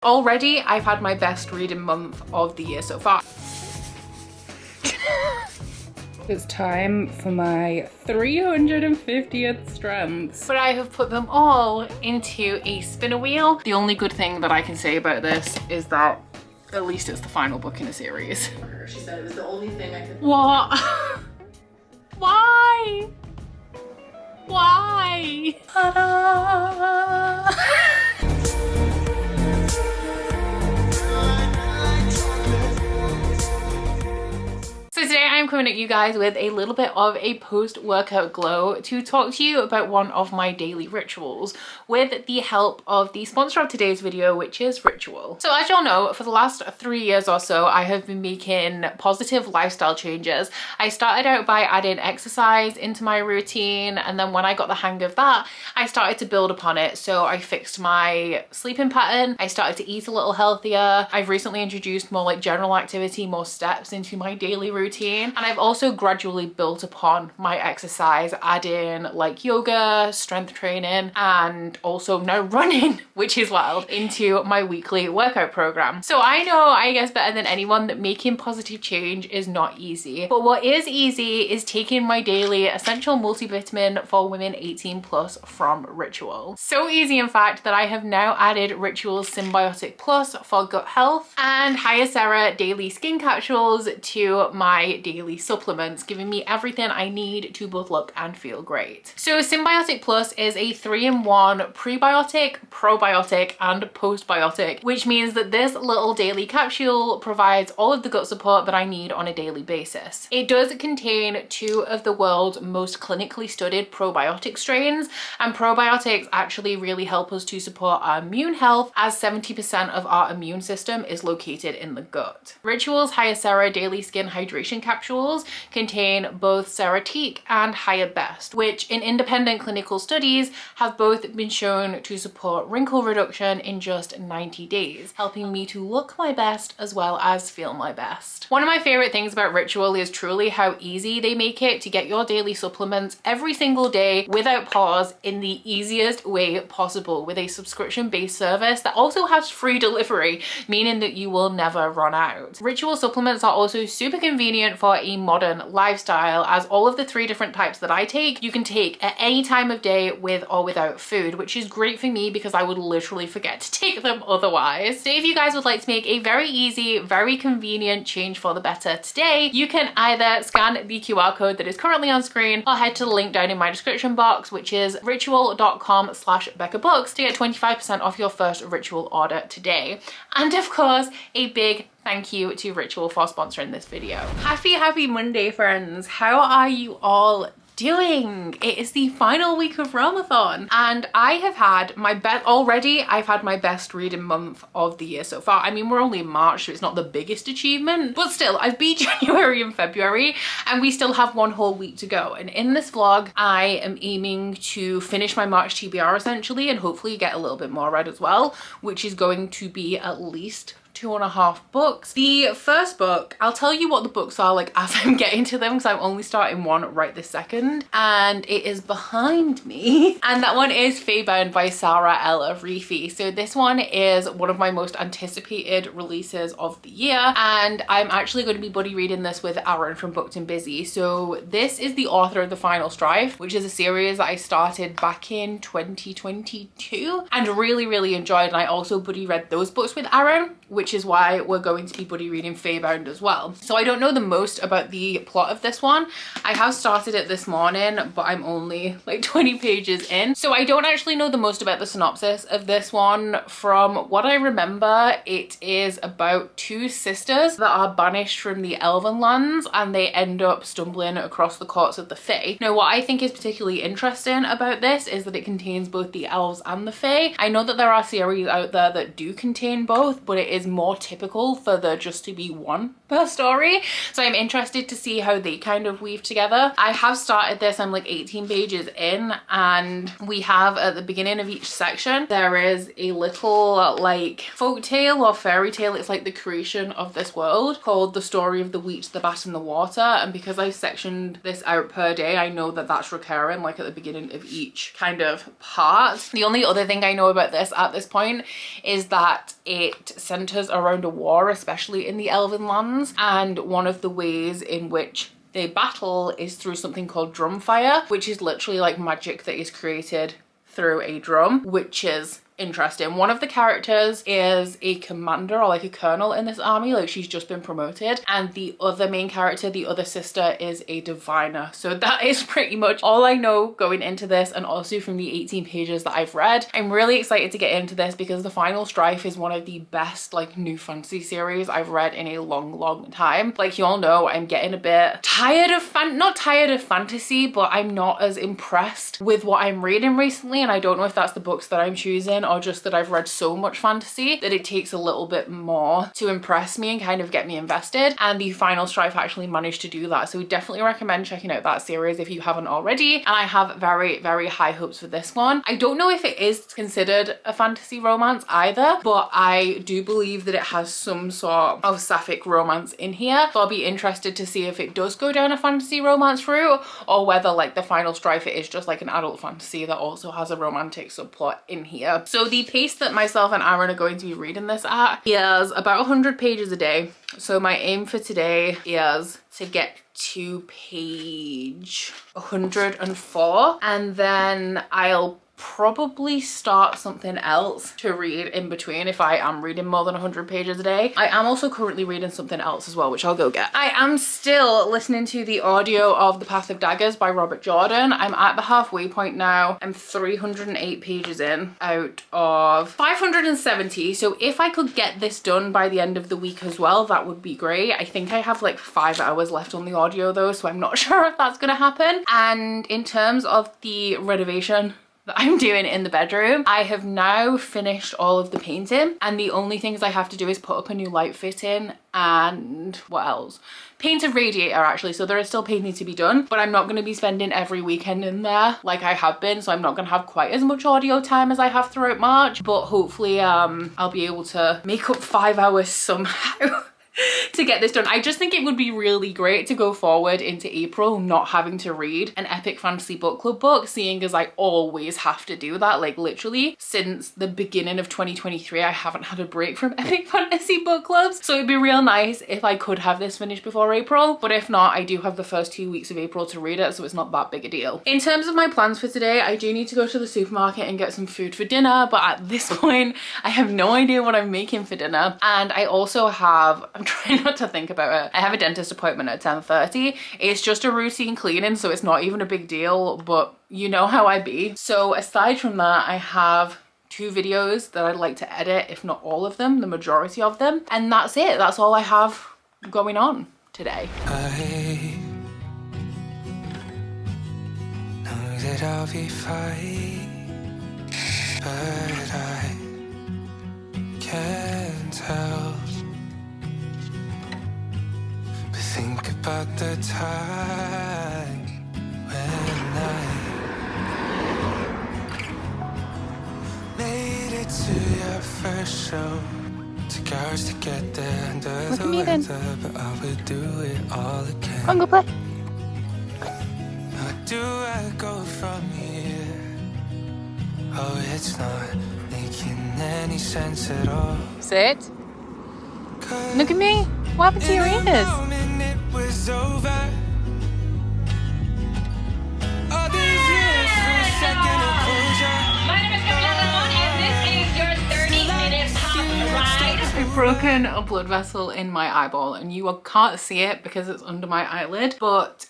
Already, I've had my best reading month of the year so far. It's time for my 350th strengths. But I have put them all into a spinner wheel. The only good thing that I can say about this is that at least it's the final book in a series. She said it was the only thing I could. What? Why? Why? Ta-da! So today I'm coming at you guys with a little bit of a post-workout glow to talk to you about one of my daily rituals with the help of the sponsor of today's video, which is Ritual. So as y'all know, for the last 3 years or so, I have been making positive lifestyle changes. I started out by adding exercise into my routine, and then when I got the hang of that, I started to build upon it. So I fixed my sleeping pattern, I started to eat a little healthier, I've recently introduced more like general activity, more steps into my daily routine. And I've also gradually built upon my exercise, adding like yoga, strength training, and also now running, which is wild, into my weekly workout program. So I know, I guess better than anyone, that making positive change is not easy. But what is easy is taking my daily essential multivitamin for women 18 plus from Ritual. So easy, in fact, that I have now added Ritual's Symbiotic Plus for gut health and Hyacera daily skin capsules to my daily supplements, giving me everything I need to both look and feel great. So Symbiotic Plus is a 3-in-1 prebiotic, probiotic, and postbiotic, which means that this little daily capsule provides all of the gut support that I need on a daily basis. It does contain 2 of the world's most clinically studied probiotic strains, and probiotics actually really help us to support our immune health, as 70% of our immune system is located in the gut. Ritual's Hyacera daily skin hydration capsules contain both Ceratique and Hyabest, which in independent clinical studies have both been shown to support wrinkle reduction in just 90 days, helping me to look my best as well as feel my best. One of my favorite things about Ritual is truly how easy they make it to get your daily supplements every single day without pause in the easiest way possible, with a subscription-based service that also has free delivery, meaning that you will never run out. Ritual supplements are also super convenient for a modern lifestyle, as all of the 3 different types that I take, you can take at any time of day with or without food, which is great for me because I would literally forget to take them otherwise. So if you guys would like to make a very easy, very convenient change for the better today, you can either scan the QR code that is currently on screen or head to the link down in my description box, which is ritual.com/beccabumxx, to get 25% off your first Ritual order today. And of course, a big thank you to Ritual for sponsoring this video. Happy Monday, friends. How are you all doing? It is the final week of realmathon, and I have had my best already. I've had my best reading month of the year so far. I mean, we're only in March, so it's not the biggest achievement, but still, I've beat January and February, and we still have 1 whole week to go. And in this vlog, I am aiming to finish my March TBR essentially, and hopefully get a little bit more read as well, which is going to be at least 2.5 books. The first book, I'll tell you what the books are like as I'm getting to them, because I'm only starting one right this second, and it is behind me, and that one is Fae Bound by Sarah L. Arifi. So this one is one of my most anticipated releases of the year, and I'm actually going to be buddy reading this with Aaron from Booked and Busy. So this is the author of The Final Strife, which is a series that I started back in 2022 and really enjoyed, and I also buddy read those books with Aaron, which is why we're going to be buddy reading Fae Bound as well. So I don't know the most about the plot of this one. I have started it this morning, but I'm only like 20 pages in. So I don't actually know the most about the synopsis of this one. From what I remember, it is about 2 sisters that are banished from the Elven lands, and they end up stumbling across the courts of the Fae. Now, what I think is particularly interesting about this is that it contains both the elves and the Fae. I know that there are series out there that do contain both, but it is more typical for there just to be one per story. So I'm interested to see how they kind of weave together. I have started this, I'm like 18 pages in, and we have at the beginning of each section, there is a little like folk tale or fairy tale. It's like the creation of this world called The Story of the Wheat, the Bat and the Water. And because I've sectioned this out per day, I know that that's recurring like at the beginning of each kind of part. The only other thing I know about this at this point is that it centers around a war, especially in the Elven lands, and one of the ways in which they battle is through something called drum fire, which is literally like magic that is created through a drum, which is interesting. One of the characters is a commander or like a colonel in this army, like she's just been promoted, and the other main character, the other sister, is a diviner. So that is pretty much all I know going into this, and also from the 18 pages that I've read. I'm really excited to get into this because The Final Strife is one of the best like new fantasy series I've read in a long time. Like you all know, I'm getting a bit tired of not tired of fantasy, but I'm not as impressed with what I'm reading recently, and I don't know if that's the books that I'm choosing or just that I've read so much fantasy that it takes a little bit more to impress me and kind of get me invested. And The Final Strife actually managed to do that. So we definitely recommend checking out that series if you haven't already. And I have very high hopes for this one. I don't know if it is considered a fantasy romance either, but I do believe that it has some sort of sapphic romance in here. So I'll be interested to see if it does go down a fantasy romance route, or whether like The Final Strife it is just like an adult fantasy that also has a romantic subplot in here. So the pace that myself and Aaron are going to be reading this at is about 100 pages a day. So my aim for today is to get to page 104, and then I'll probably start something else to read in between if I am reading more than 100 pages a day. I am also currently reading something else as well, which I'll go get. I am still listening to the audio of The Path of Daggers by Robert Jordan. I'm at the halfway point now. I'm 308 pages in out of 570. So if I could get this done by the end of the week as well, that would be great. I think I have like 5 hours left on the audio though, so I'm not sure if that's gonna happen. And in terms of the renovation that I'm doing in the bedroom, I have now finished all of the painting, and the only things I have to do is put up a new light fitting and what else? Paint a radiator actually. So there is still painting to be done, but I'm not going to be spending every weekend in there like I have been, so I'm not going to have quite as much audio time as I have throughout March, but hopefully I'll be able to make up 5 hours somehow to get this done. I just think it would be really great to go forward into April not having to read an epic fantasy book club book, seeing as I always have to do that. Like literally since the beginning of 2023 I haven't had a break from epic fantasy book clubs, so it'd be real nice if I could have this finished before April. But if not, I do have the first 2 weeks of April to read it, so it's not that big a deal. In terms of my plans for today, I do need to go to the supermarket and get some food for dinner, but at this point I have no idea what I'm making for dinner. And I also have, I'm trying not to think about it, I have a dentist appointment at 10:30. It's just a routine cleaning, so it's not even a big deal, but you know how I be. So aside from that, I have 2 videos that I'd like to edit, if not all of them, the majority of them, and that's it. That's all I have going on today. I know that I'll be fine, but I can't help but think about the time when I made it to your first show. Took hours to get there under the weather, but I would do it all again. Come on, go play. How do I go from here? Oh, it's not making any sense at all. Sit. Look at me. What happened to your ears? It was over. All these years for a second of closure. My name is Becca, and this is your 30-minute pop ride. I've broken a blood vessel in my eyeball, and you can't see it because it's under my eyelid, but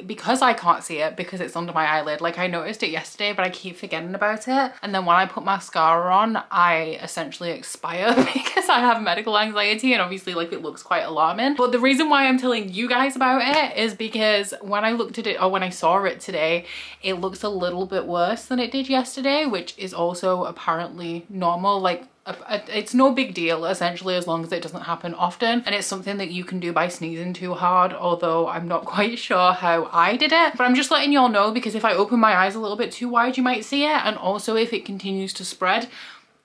because I can't see it because it's under my eyelid, like I noticed it yesterday but I keep forgetting about it, and then when I put mascara on I essentially expire because I have medical anxiety, and obviously like it looks quite alarming. But the reason why I'm telling you guys about it is because when I looked at it, or when I saw it today, it looks a little bit worse than it did yesterday, which is also apparently normal. Like it's no big deal essentially, as long as it doesn't happen often, and it's something that you can do by sneezing too hard, although I'm not quite sure how I did it. But I'm just letting y'all know, because if I open my eyes a little bit too wide you might see it, and also if it continues to spread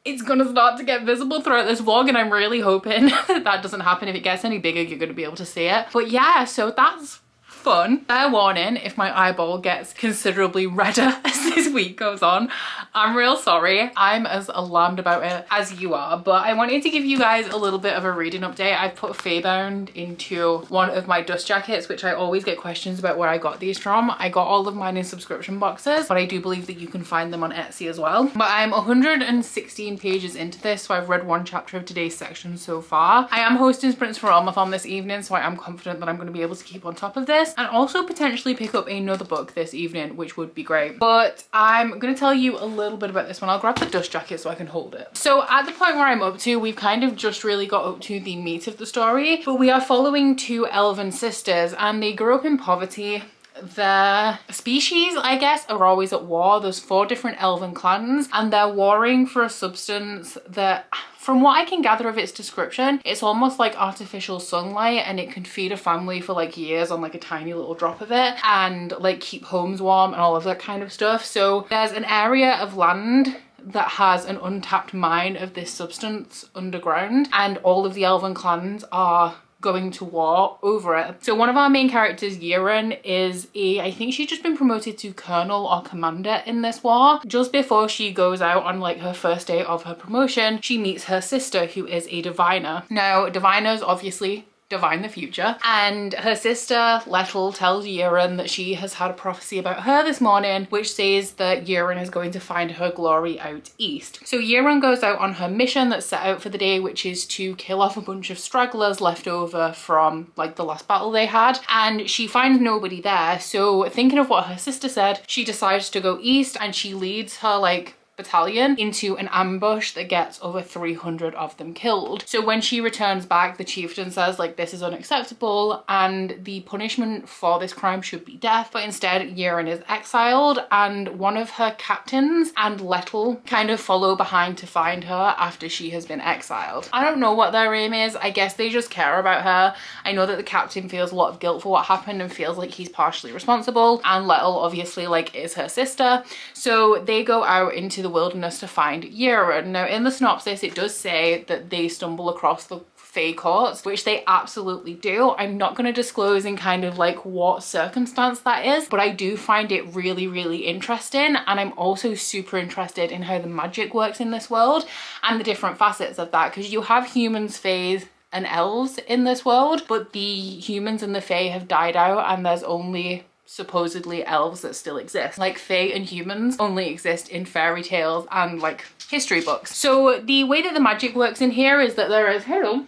it's gonna start to get visible throughout this vlog, and I'm really hoping that doesn't happen. If it gets any bigger you're gonna be able to see it. But yeah, so that's fun. Fair warning, if my eyeball gets considerably redder as this week goes on, I'm real sorry. I'm as alarmed about it as you are, but I wanted to give you guys a little bit of a reading update. I've put Fae Bound into one of my dust jackets, which I always get questions about where I got these from. I got all of mine in subscription boxes, but I do believe that you can find them on Etsy as well. But I'm 116 pages into this, so I've read one chapter of today's section so far. I am hosting Sprints for Realmathon this evening, so I am confident that I'm going to be able to keep on top of this, and also potentially pick up another book this evening, which would be great. But I'm going to tell you a little bit about this one. I'll grab the dust jacket so I can hold it. So at the point where I'm up to, we've kind of just really got up to the meat of the story, but we are following two elven sisters, and they grew up in poverty. Their species, I guess, are always at war. There's 4 different elven clans, and they're warring for a substance that, from what I can gather of its description, it's almost like artificial sunlight, and it can feed a family for like years on like a tiny little drop of it, and like keep homes warm and all of that kind of stuff. So there's an area of land that has an untapped mine of this substance underground, and all of the elven clans are going to war over it. So one of our main characters, Yerin, is I think she's just been promoted to colonel or commander in this war. Just before she goes out on like her first day of her promotion, she meets her sister, who is a diviner. Now, diviners obviously divine the future, and her sister Lettel tells Yerin that she has had a prophecy about her this morning, which says that Yerin is going to find her glory out east. So Yerin goes out on her mission that's set out for the day, which is to kill off a bunch of stragglers left over from like the last battle they had, and she finds nobody there. So thinking of what her sister said, she decides to go east, and she leads her like battalion into an ambush that gets over 300 of them killed. So when she returns back, the chieftain says like, this is unacceptable and the punishment for this crime should be death, but instead Yerin is exiled, and one of her captains and Lettel kind of follow behind to find her after she has been exiled. I don't know what their aim is. I guess they just care about her. I know that the captain feels a lot of guilt for what happened and feels like he's partially responsible, and Lettel obviously like is her sister, so they go out into the wilderness to find Yerin. Now in the synopsis it does say that they stumble across the Fae courts, which they absolutely do. I'm not going to disclose in kind of like what circumstance that is, but I do find it really, really interesting, and I'm also super interested in how the magic works in this world and the different facets of that, because you have humans, faes and elves in this world, but the humans and the fae have died out, and there's only supposedly elves that still exist. Like fae and humans only exist in fairy tales and like history books. So the way that the magic works in here is that there is, hello,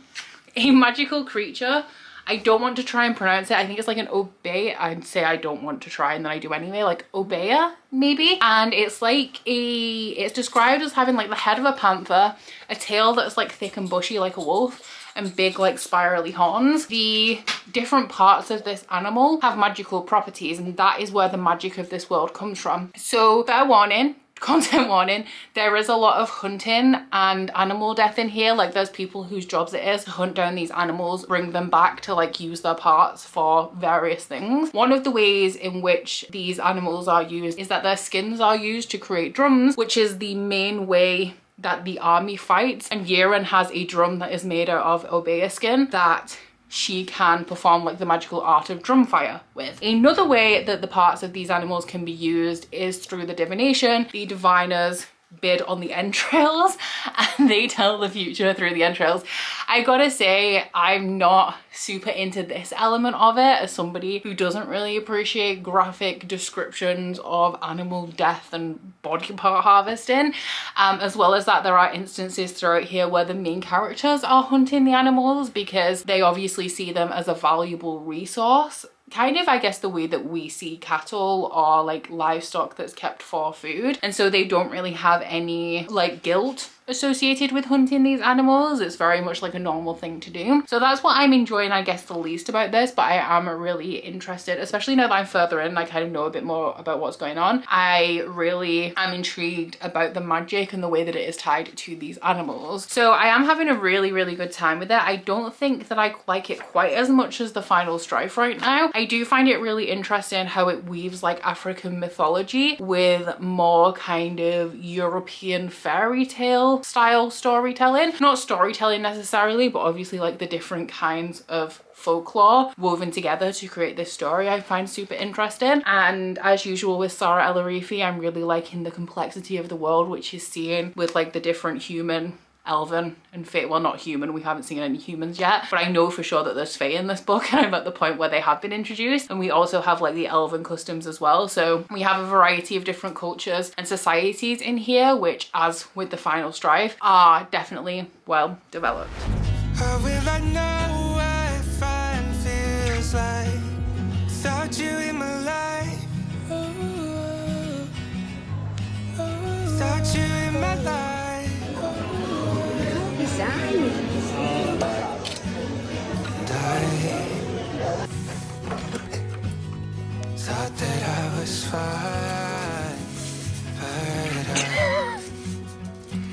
a magical creature. I don't want to try and pronounce it. I think it's like an obey. I'd say I don't want to try and then I do anyway, like obeya maybe. And it's like it's described as having like the head of a panther, a tail that's like thick and bushy like a wolf, and big like spirally horns. The different parts of this animal have magical properties, and that is where the magic of this world comes from. So fair warning, content warning, there is a lot of hunting and animal death in here. Like there's people whose jobs it is to hunt down these animals, bring them back to like use their parts for various things. One of the ways in which these animals are used is that their skins are used to create drums, which is the main way that the army fights, and Yerin has a drum that is made out of obeya skin that she can perform like the magical art of drum fire with. Another way that the parts of these animals can be used is through the divination. The diviners bid on the entrails and they tell the future through the entrails. I gotta say, I'm not super into this element of it as somebody who doesn't really appreciate graphic descriptions of animal death and body part harvesting. As well as that, there are instances throughout here where the main characters are hunting the animals because they obviously see them as a valuable resource. Kind of, I guess, the way that we see cattle or like livestock that's kept for food, and so they don't really have any like guilt associated with hunting these animals. It's very much like a normal thing to do. So that's what I'm enjoying, I guess, the least about this, but I am really interested, especially now that I'm further in, I kind of know a bit more about what's going on. I really am intrigued about the magic and the way that it is tied to these animals. So I am having a really, really good time with it. I don't think that I like it quite as much as the Final Strife right now. I do find it really interesting how it weaves like African mythology with more kind of European fairy tale style storytelling. Not storytelling necessarily, but obviously like the different kinds of folklore woven together to create this story I find super interesting. And as usual with Sarah El Arifi, I'm really liking the complexity of the world which is seen with like the different human, elven and fae. Well, not human, we haven't seen any humans yet, but I know for sure that there's fae in this book and I'm at the point where they have been introduced. And we also have like the elven customs as well, so we have a variety of different cultures and societies in here, which, as with the Final Strife, are definitely well developed. How will I know what fun feels like? Without you in my life. Without you in my life. Thought that I was fine, but I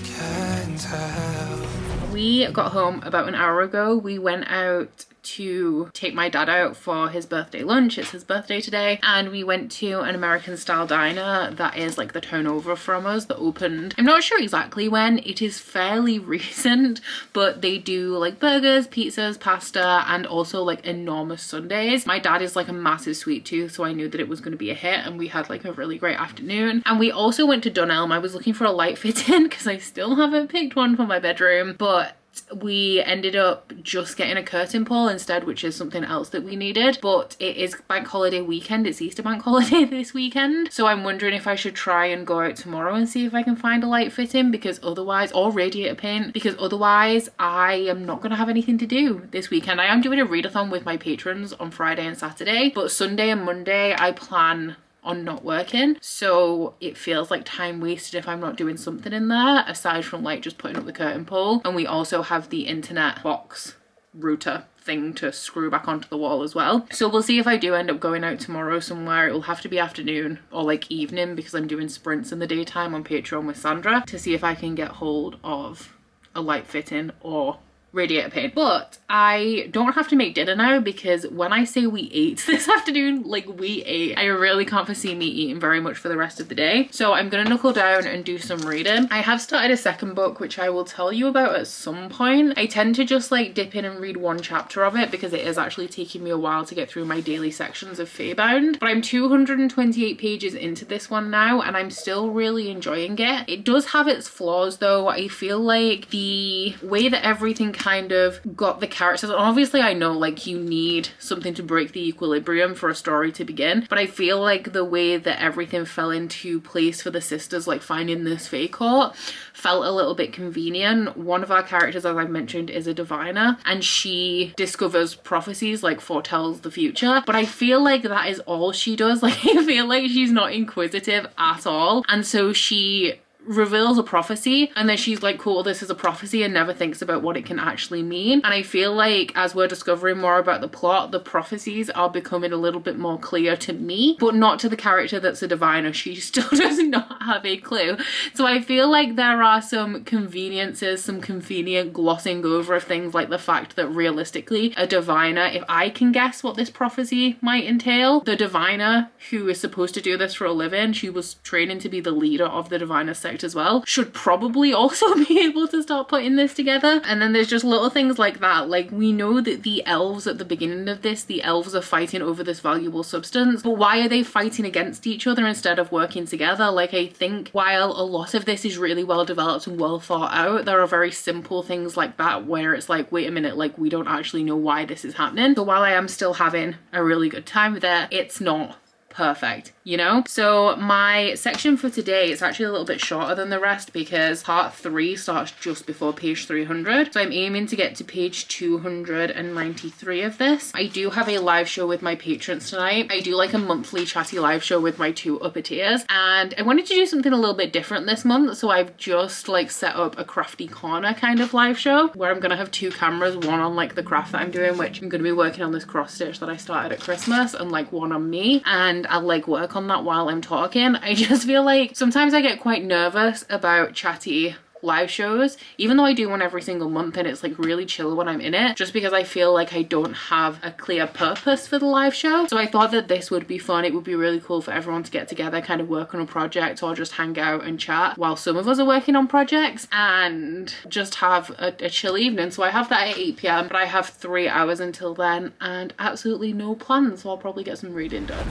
can't tell. We got home about an hour ago. We went out to take my dad out for his birthday lunch. It's his birthday today, and we went to an American style diner that is like the town over from us that opened, I'm not sure exactly when, it is fairly recent, but they do like burgers, pizzas, pasta, and also like enormous sundaes. My dad is like a massive sweet tooth, so I knew that it was going to be a hit, and we had like a really great afternoon. And we also went to Dunelm. I was looking for a light fitting because I still haven't picked one for my bedroom, but we ended up just getting a curtain pole instead, which is something else that we needed. But it is bank holiday weekend, it's Easter bank holiday this weekend, so I'm wondering if I should try and go out tomorrow and see if I can find a light fitting, because otherwise, or radiator paint, because otherwise I am not going to have anything to do this weekend. I am doing a readathon with my patrons on Friday and Saturday, but Sunday and Monday I plan on not working, so it feels like time wasted if I'm not doing something in there aside from like just putting up the curtain pole. And we also have the internet box router thing to screw back onto the wall as well, so we'll see if I do end up going out tomorrow somewhere. It will have to be afternoon or like evening, because I'm doing sprints in the daytime on Patreon with Sandra, to see if I can get hold of a light fitting or radiator paint. But I don't have to make dinner now, because when I say we ate this afternoon, like we ate. I really can't foresee me eating very much for the rest of the day, so I'm gonna knuckle down and do some reading. I have started a second book which I will tell you about at some point. I tend to just like dip in and read one chapter of it because it is actually taking me a while to get through my daily sections of Fae Bound, but I'm 228 pages into this one now and I'm still really enjoying it. It does have its flaws though. I feel like the way that everything kind of got the characters, and obviously I know like you need something to break the equilibrium for a story to begin, but I feel like the way that everything fell into place for the sisters, like finding this Fae court, felt a little bit convenient. One of our characters, as I mentioned, is a diviner and she discovers prophecies, like foretells the future, but I feel like that is all she does. Like I feel like she's not inquisitive at all, and so she reveals a prophecy and then she's like, cool, this is a prophecy, and never thinks about what it can actually mean. And I feel like as we're discovering more about the plot, the prophecies are becoming a little bit more clear to me, but not to the character that's a diviner. She still does not have a clue. So I feel like there are some conveniences, some convenient glossing over of things, like the fact that realistically a diviner, if I can guess what this prophecy might entail, the diviner who is supposed to do this for a living, she was training to be the leader of the diviner sect as well, should probably also be able to start putting this together. And then there's just little things like that, like we know that the elves at the beginning of this, the elves are fighting over this valuable substance, but why are they fighting against each other instead of working together? Like I think while a lot of this is really well developed and well thought out, there are very simple things like that where it's like, wait a minute, like we don't actually know why this is happening. So while I am still having a really good time with it, it's not perfect you know? So my section for today is actually a little bit shorter than the rest because part 3 starts just before page 300. So I'm aiming to get to page 293 of this. I do have a live show with my patrons tonight. I do like a monthly chatty live show with my 2 upper tiers, and I wanted to do something a little bit different this month. So I've just like set up a crafty corner kind of live show where I'm gonna have 2 cameras, one on like the craft that I'm doing, which I'm gonna be working on this cross stitch that I started at Christmas, and like one on me, and I'll like work on that while I'm talking. I just feel like sometimes I get quite nervous about chatty live shows, even though I do one every single month and it's like really chill when I'm in it, just because I feel like I don't have a clear purpose for the live show. So I thought that this would be fun. It would be really cool for everyone to get together, kind of work on a project or just hang out and chat while some of us are working on projects and just have a chill evening. So I have that at 8 p.m, but I have 3 hours until then and absolutely no plans, so I'll probably get some reading done.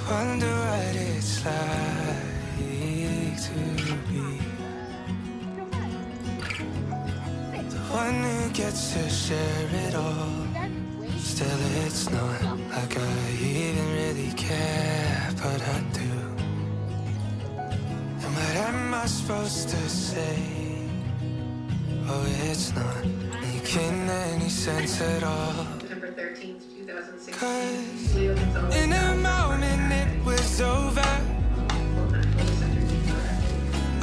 Wonder what it's like to be one who gets to share it all. Still it's not like I even really care, but I do. And what am I supposed to say? Oh, it's not making any sense at all. December 13th, 2016. 'Cause in a moment it was over.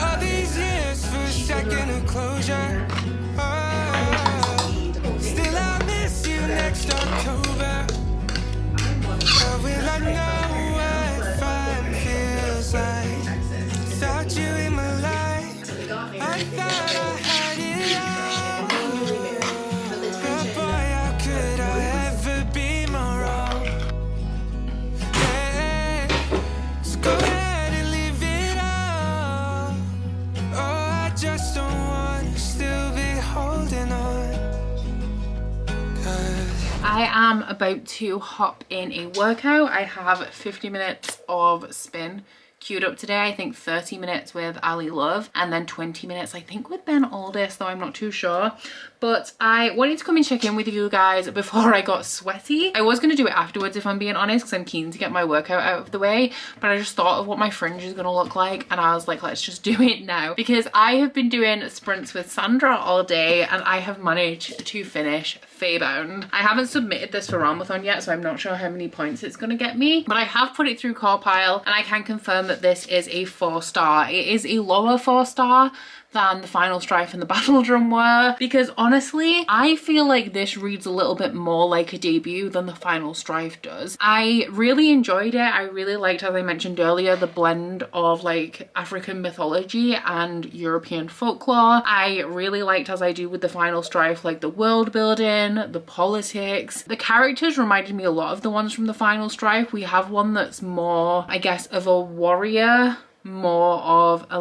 All these years for a second of closure. Oh, still I miss you next October. But will I know what fun feels like? Without you in my life, I thought I had it all. But boy, how could I ever be more wrong? Yeah, so go ahead and leave it all. Oh, I just don't want to still be holding on. 'Cause I am about to hop in a workout. I have 50 minutes of spin queued up today. I think 30 minutes with Ali Love and then 20 minutes I think with Ben Aldis, though I'm not too sure. But I wanted to come and check in with you guys before I got sweaty. I was going to do it afterwards if I'm being honest, because I'm keen to get my workout out of the way, but I just thought of what my fringe is going to look like and I was like, let's just do it now, because I have been doing sprints with Sandra all day and I have managed to finish Fae Bound. I haven't submitted this for realmathon yet, so I'm not sure how many points it's going to get me, but I have put it through Corpile and I can confirm that this is a 4-star. It is a lower 4-star than the Final Strife and the Battle Drum were, because honestly I feel like this reads a little bit more like a debut than the Final Strife does. I really enjoyed it. I really liked, as I mentioned earlier, the blend of like African mythology and European folklore. I really liked, as I do with the Final Strife, like the world building, the politics. The characters reminded me a lot of the ones from the Final Strife. We have one that's more, I guess, of a warrior, more of a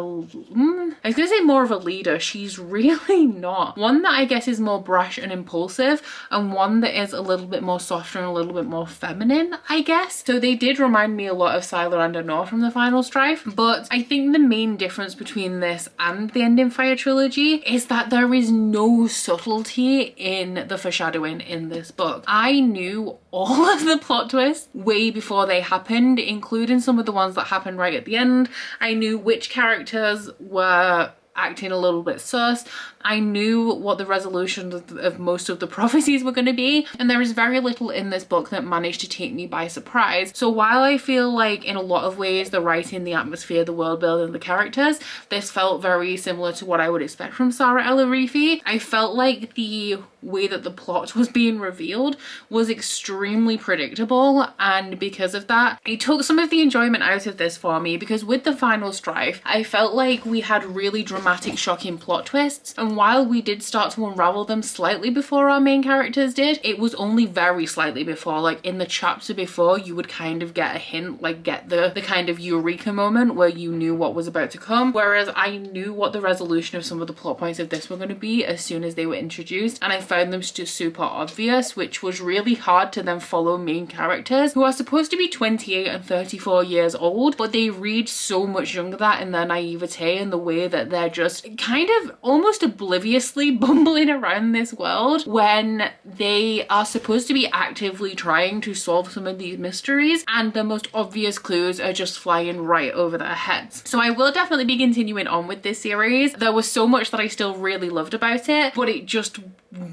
I was gonna say more of a leader. She's really not. One that I guess is more brash and impulsive, and one that is a little bit more softer and a little bit more feminine, I guess. So they did remind me a lot of Sylar and Anor from the Final Strife, but I think the main difference between this and the Ending Fire trilogy is that there is no subtlety in the foreshadowing in this book. I knew all of the plot twists way before they happened, including some of the ones that happened right at the end. I knew which characters were acting a little bit sus. I knew what the resolutions of most of the prophecies were going to be, and there is very little in this book that managed to take me by surprise. So while I feel like in a lot of ways the writing, the atmosphere, the world building, the characters, this felt very similar to what I would expect from Sarah El Arifi, I felt like the way that the plot was being revealed was extremely predictable, and because of that it took some of the enjoyment out of this for me, because with the Final Strife I felt like we had really dramatic, shocking plot twists, and while we did start to unravel them slightly before our main characters did, it was only very slightly before. Like in the chapter before you would kind of get a hint, like get the kind of eureka moment where you knew what was about to come, whereas I knew what the resolution of some of the plot points of this were going to be as soon as they were introduced, and I found them just super obvious, which was really hard to then follow main characters who are supposed to be 28 and 34 years old, but they read so much younger than that in their naivete and the way that they're just kind of almost obliviously bumbling around this world when they are supposed to be actively trying to solve some of these mysteries, and the most obvious clues are just flying right over their heads. So I will definitely be continuing on with this series. There was so much that I still really loved about it, but it just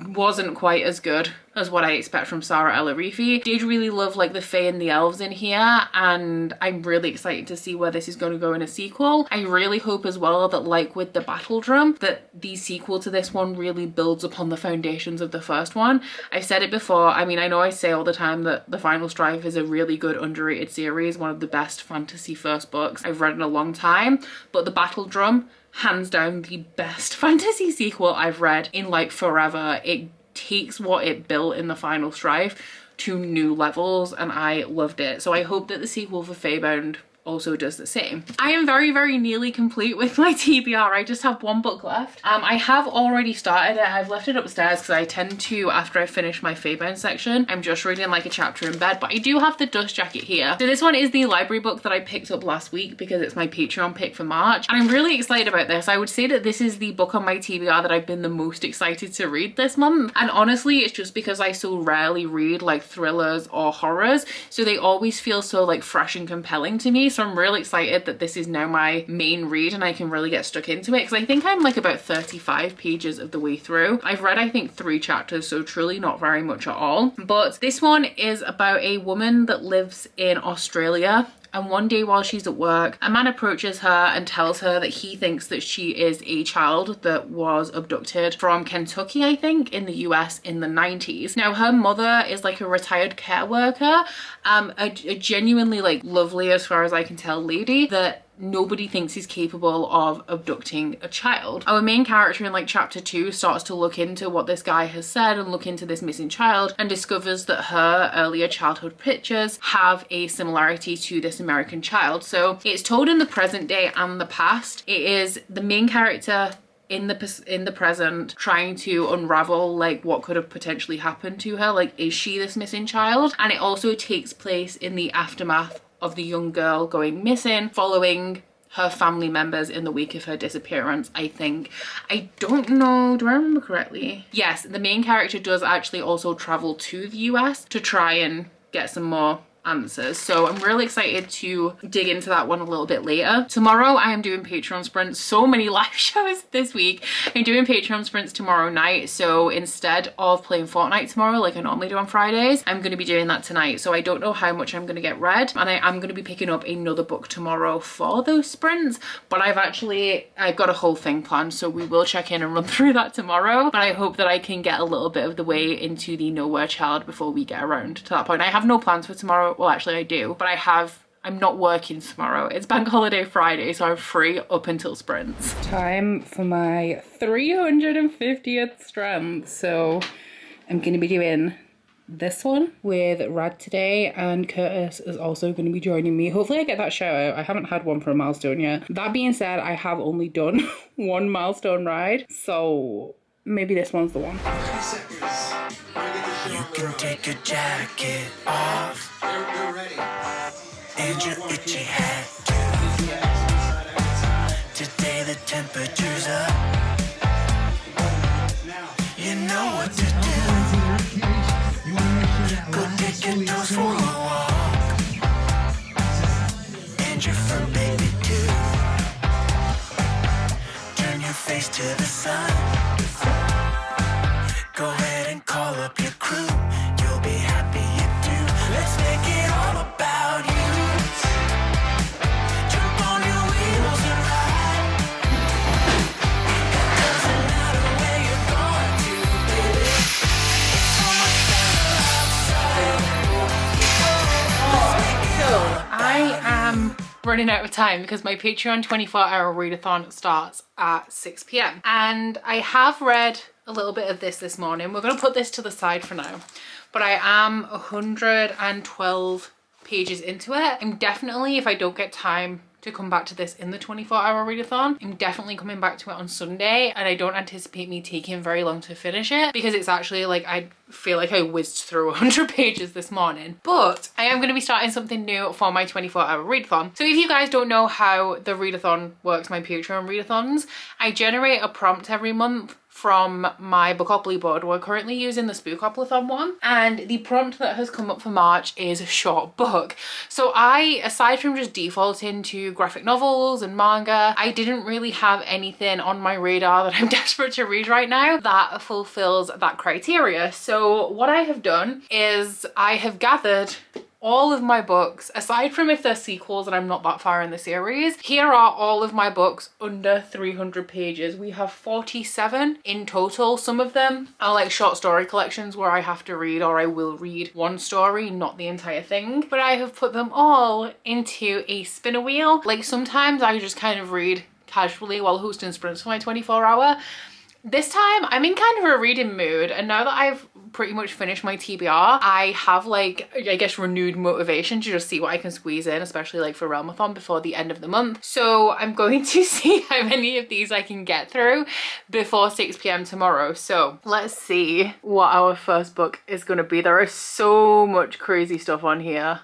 wasn't quite as good as what I expect from Sarah El-Arifi. Did really love like the Fae and the elves in here, and I'm really excited to see where this is going to go in a sequel. I really hope as well that, like with the Battle Drum, that the sequel to this one really builds upon the foundations of the first one. I've said it before, I mean, I know I say all the time that The Final Strife is a really good underrated series, one of the best fantasy first books I've read in a long time, but the Battle Drum, hands down the best fantasy sequel I've read in like forever. It takes what it built in The Final Strife to new levels, and I loved it. So I hope that the sequel for Fae Bound also does the same. I am very nearly complete with my TBR. I just have one book left. I have already started it. I've left it upstairs because I tend to, after I finish my Fae Bound section, I'm just reading like a chapter in bed, but I do have the dust jacket here. So this one is the library book that I picked up last week because it's my Patreon pick for March, and I'm really excited about this. I would say that this is the book on my TBR that I've been the most excited to read this month, and honestly it's just because I so rarely read like thrillers or horrors, so they always feel so like fresh and compelling to me. So I'm really excited that this is now my main read and I can really get stuck into it, because I think I'm like about 35 pages of the way through. I've read I think 3 chapters, so truly not very much at all. But this one is about a woman that lives in Australia, and one day while she's at work, a man approaches her and tells her that he thinks that she is a child that was abducted from Kentucky, I think, in the US in the 90s. Now her mother is like a retired care worker, a genuinely like lovely, as far as I can tell, lady that nobody thinks is capable of abducting a child. Our main character in like chapter 2 starts to look into what this guy has said and look into this missing child, and discovers that her earlier childhood pictures have a similarity to this American child. So it's told in the present day and the past. It is the main character in the present trying to unravel like what could have potentially happened to her, like is she this missing child? And it also takes place in the aftermath of the young girl going missing, following her family members in the week of her disappearance, I think. I don't know, do I remember correctly? Yes, the main character does actually also travel to the US to try and get some more answers. So I'm really excited to dig into that one a little bit later. Tomorrow I am doing Patreon sprints. So many live shows this week. I'm doing Patreon sprints tomorrow night. So instead of playing Fortnite tomorrow like I normally do on Fridays, I'm going to be doing that tonight. So I don't know how much I'm going to get read, and I am going to be picking up another book tomorrow for those sprints, but I've got a whole thing planned, so we will check in and run through that tomorrow. But I hope that I can get a little bit of the way into the Nowhere Child before we get around to that point. I have no plans for tomorrow. Well, actually I do, but I'm not working tomorrow. It's Bank Holiday Friday, so I'm free up until sprints. Time for my 350th strength. So I'm going to be doing this one with Rad today, and Curtis is also going to be joining me. Hopefully I get that shout out. I haven't had one for a milestone yet. That being said, I have only done one milestone ride, so maybe this one's the one. You can take your jacket off and your itchy hat too. Today the temperature's up. You know what to do. Go take your toes for a walk, and your fur baby too. Turn your face to the sun. Go ahead and call up your crew. You'll be happy you do. Let's make it all about you. Jump on your wheels and ride. It doesn't matter where you're going to, baby. It's so much better outside. So I am running out of time because my Patreon 24-hour readathon starts at 6 p.m. and I have read a little bit of this morning. We're going to put this to the side for now, but I am 112 pages into it. I'm definitely, if I don't get time to come back to this in the 24-hour readathon. I'm definitely coming back to it on Sunday, and I don't anticipate me taking very long to finish it because it's actually like, I feel like I whizzed through 100 pages this morning. But I am going to be starting something new for my 24-hour readathon. So if you guys don't know how the readathon works, my Patreon readathons, I generate a prompt every month from my Bookopoly board. We're currently using the Spookopoly one, and the prompt that has come up for March is a short book. So I, aside from just defaulting to graphic novels and manga, I didn't really have anything on my radar that I'm desperate to read right now that fulfills that criteria. So what I have done is I have gathered all of my books, aside from if they're sequels and I'm not that far in the series. Here are all of my books under 300 pages. We have 47 in total. Some of them are like short story collections where I have to read, or I will read one story, not the entire thing. But I have put them all into a spinner wheel. Like sometimes I just kind of read casually while hosting sprints for my 24-hour. This time I'm in kind of a reading mood, and now that I've pretty much finished my TBR, I have like, I guess, renewed motivation to just see what I can squeeze in, especially like for realmathon before the end of the month. So I'm going to see how many of these I can get through before 6 p.m. tomorrow. So let's see what our first book is going to be. There is so much crazy stuff on here.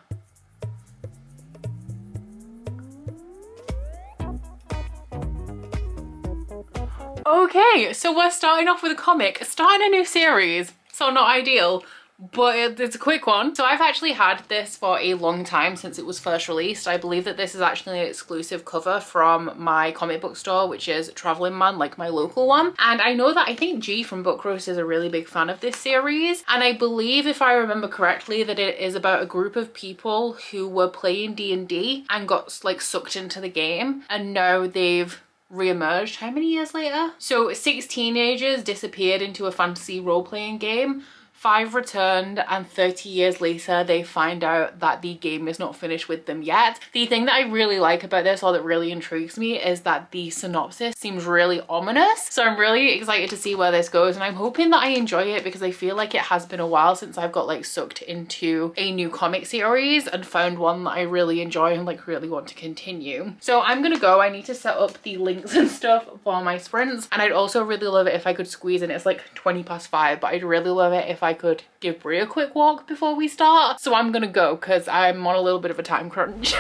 Okay, so we're starting off with a comic, starting a new series. So not ideal, but it's a quick one. So I've actually had this for a long time, since it was first released. I believe that this is actually an exclusive cover from my comic book store, which is Traveling Man, like my local one. And I know that I think G from Book Roast is a really big fan of this series. And I believe, if I remember correctly, that it is about a group of people who were playing D&D and got like sucked into the game. And now they've re-emerged how many years later? So 6 teenagers disappeared into a fantasy role-playing game, 5 returned, and 30 years later they find out that the game is not finished with them yet. The thing that I really like about this, or that really intrigues me, is that the synopsis seems really ominous. So I'm really excited to see where this goes, and I'm hoping that I enjoy it, because I feel like it has been a while since I've got like sucked into a new comic series and found one that I really enjoy and like really want to continue. So I'm gonna go. I need to set up the links and stuff for my sprints, and I'd also really love it if I could squeeze in, it's like 5:20, but I'd really love it if I could give Brie a quick walk before we start. So I'm gonna go because I'm on a little bit of a time crunch.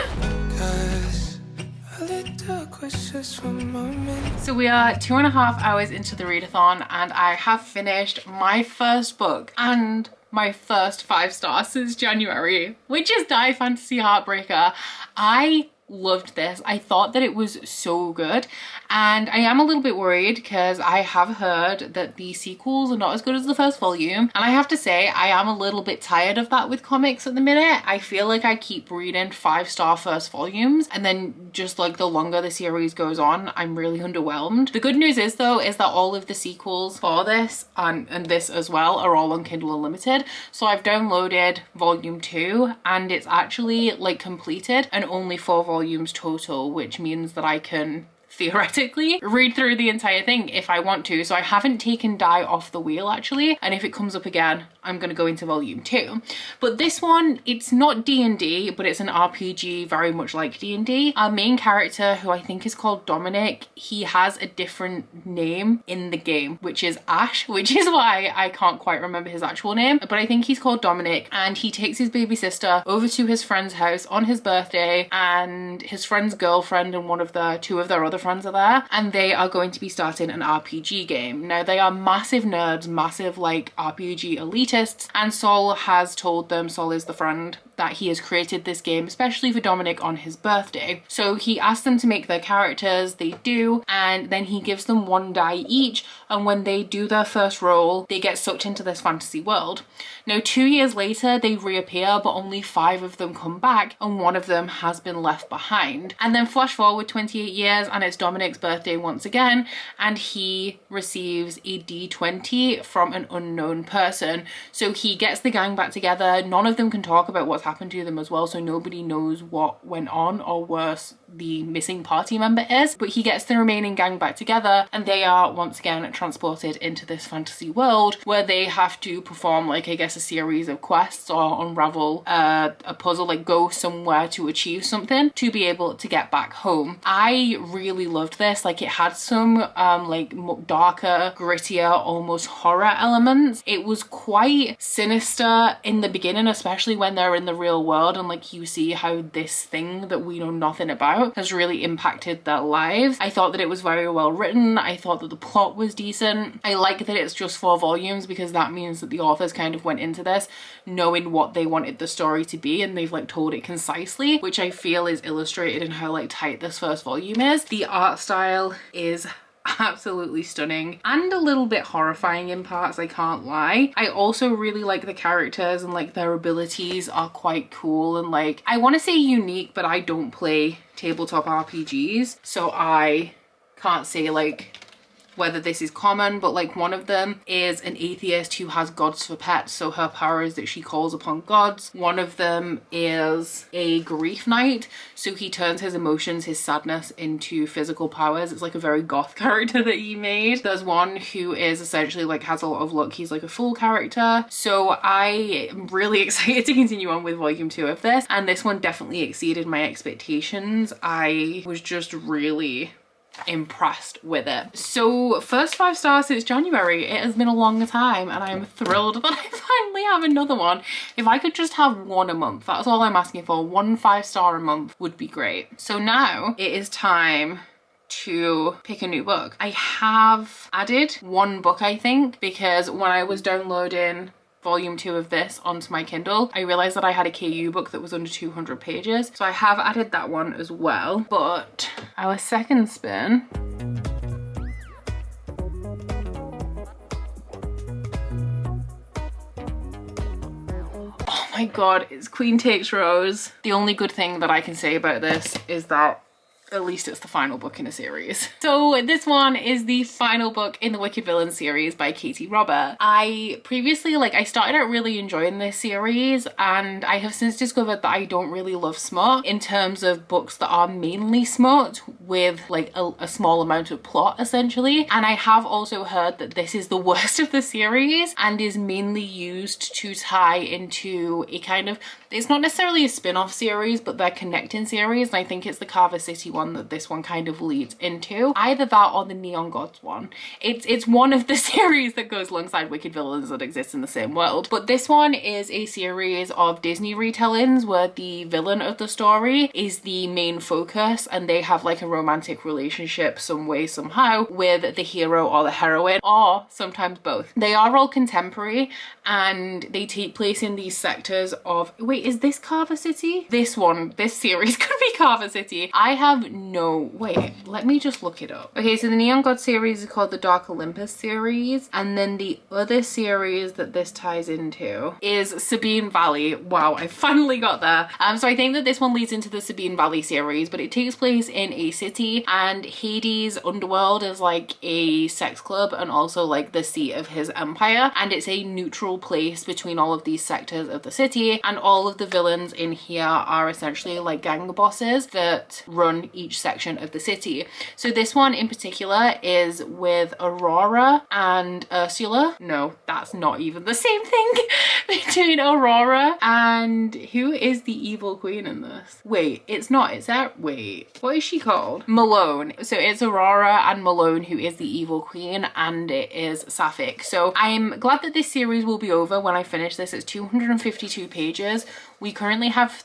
So we are 2.5 hours into the readathon, and I have finished my first book and my first 5-star since January, which is Die Fantasy Heartbreaker. I loved this. I thought that it was so good, and I am a little bit worried because I have heard that the sequels are not as good as the first volume, and I have to say I am a little bit tired of that with comics at the minute. I feel like I keep reading 5-star first volumes, and then just like the longer the series goes on, I'm really underwhelmed. The good news is though, is that all of the sequels for this and this as well are all on Kindle Unlimited. So I've downloaded volume 2, and it's actually like completed and only 4 volumes total, which means that I can theoretically read through the entire thing if I want to. So I haven't taken Die off the wheel actually, and if it comes up again I'm gonna go into volume 2. But this one, it's not D&D, but it's an RPG very much like D&D. Our main character, who I think is called Dominic, he has a different name in the game, which is Ash, which is why I can't quite remember his actual name, but I think he's called Dominic, and he takes his baby sister over to his friend's house on his birthday, and his friend's girlfriend and two of their other friends are there, and they are going to be starting an RPG game. Now they are massive nerds, massive like RPG elitists, and Sol has told them, Sol is the friend, that he has created this game especially for Dominic on his birthday. So he asks them to make their characters, they do, and then he gives them 1 die each, and when they do their first roll they get sucked into this fantasy world. Now 2 years later they reappear, but only 5 of them come back, and 1 of them has been left behind. And then flash forward 28 years and it's Dominic's birthday once again, and he receives a D20 from an unknown person. So he gets the gang back together. None of them can talk about what's happened to them as well, so nobody knows what went on, or worse, the missing party member is, but he gets the remaining gang back together and they are once again transported into this fantasy world where they have to perform like, I guess, a series of quests or unravel a puzzle, like go somewhere to achieve something to be able to get back home. I really loved this. Like, it had some like darker, grittier, almost horror elements. It was quite sinister in the beginning, especially when they're in the real world and like you see how this thing that we know nothing about has really impacted their lives. I thought that it was very well written. I thought that the plot was decent. I like that it's just 4 volumes because that means that the authors kind of went into this knowing what they wanted the story to be and they've like told it concisely, which I feel is illustrated in how like tight this first volume is. The art style is absolutely stunning and a little bit horrifying in parts, I can't lie. I also really like the characters and like their abilities are quite cool and like, I want to say unique, but I don't play tabletop RPGs, so I can't say like whether this is common, but like one of them is an atheist who has gods for pets, so her power is that she calls upon gods. One of them is a grief knight, so he turns his emotions, his sadness into physical powers. It's like a very goth character that he made. There's one who is essentially like has a lot of luck. He's like a fool character. So I am really excited to continue on with volume 2 of this, and this one definitely exceeded my expectations. I was just really impressed with it. So first 5 stars since January. It has been a long time and I'm thrilled that I finally have another one. If I could just have one a month, that's all I'm asking for. 1 5-star a month would be great. So now it is time to pick a new book. I have added 1 book, I think, because when I was downloading volume 2 of this onto my Kindle, I realized that I had a KU book that was under 200 pages. So I have added that one as well. But our second spin, oh my god, it's Queen Takes Rose. The only good thing that I can say about this is that at least it's the final book in a series. So this one is the final book in the Wicked Villain series by Katie Robert. I previously, I started out really enjoying this series and I have since discovered that I don't really love smut in terms of books that are mainly smut with like a small amount of plot essentially. And I have also heard that this is the worst of the series and is mainly used to tie into a kind of, it's not necessarily a spin-off series, but they're connecting series. And I think it's the Carver City one that this one kind of leads into. Either that or the Neon Gods one. It's one of the series that goes alongside Wicked Villains that exist in the same world. But this one is a series of Disney retellings where the villain of the story is the main focus and they have like a romantic relationship some way, somehow with the hero or the heroine, or sometimes both. They are all contemporary and they take place in these sectors of, wait, is this Carver City? This series could be Carver City. I have no, wait, let me just look it up. Okay, so the Neon God series is called the Dark Olympus series, and then the other series that this ties into is Sabine Valley. Wow, I finally got there. So I think that this one leads into the Sabine Valley series, but it takes place in a city and Hades' underworld is like a sex club and also like the seat of his empire, and it's a neutral place between all of these sectors of the city, and all of the villains in here are essentially like gang bosses that run each section of the city. So this one in particular is with Aurora and Ursula. No, that's not even the same thing. Between Aurora and who is the evil queen in this? Wait, it's not, is that, wait, what is she called? Malone. So it's Aurora and Malone who is the evil queen, and it is sapphic. So I'm glad that this series will be over when I finish this. It's 252 pages. We currently have,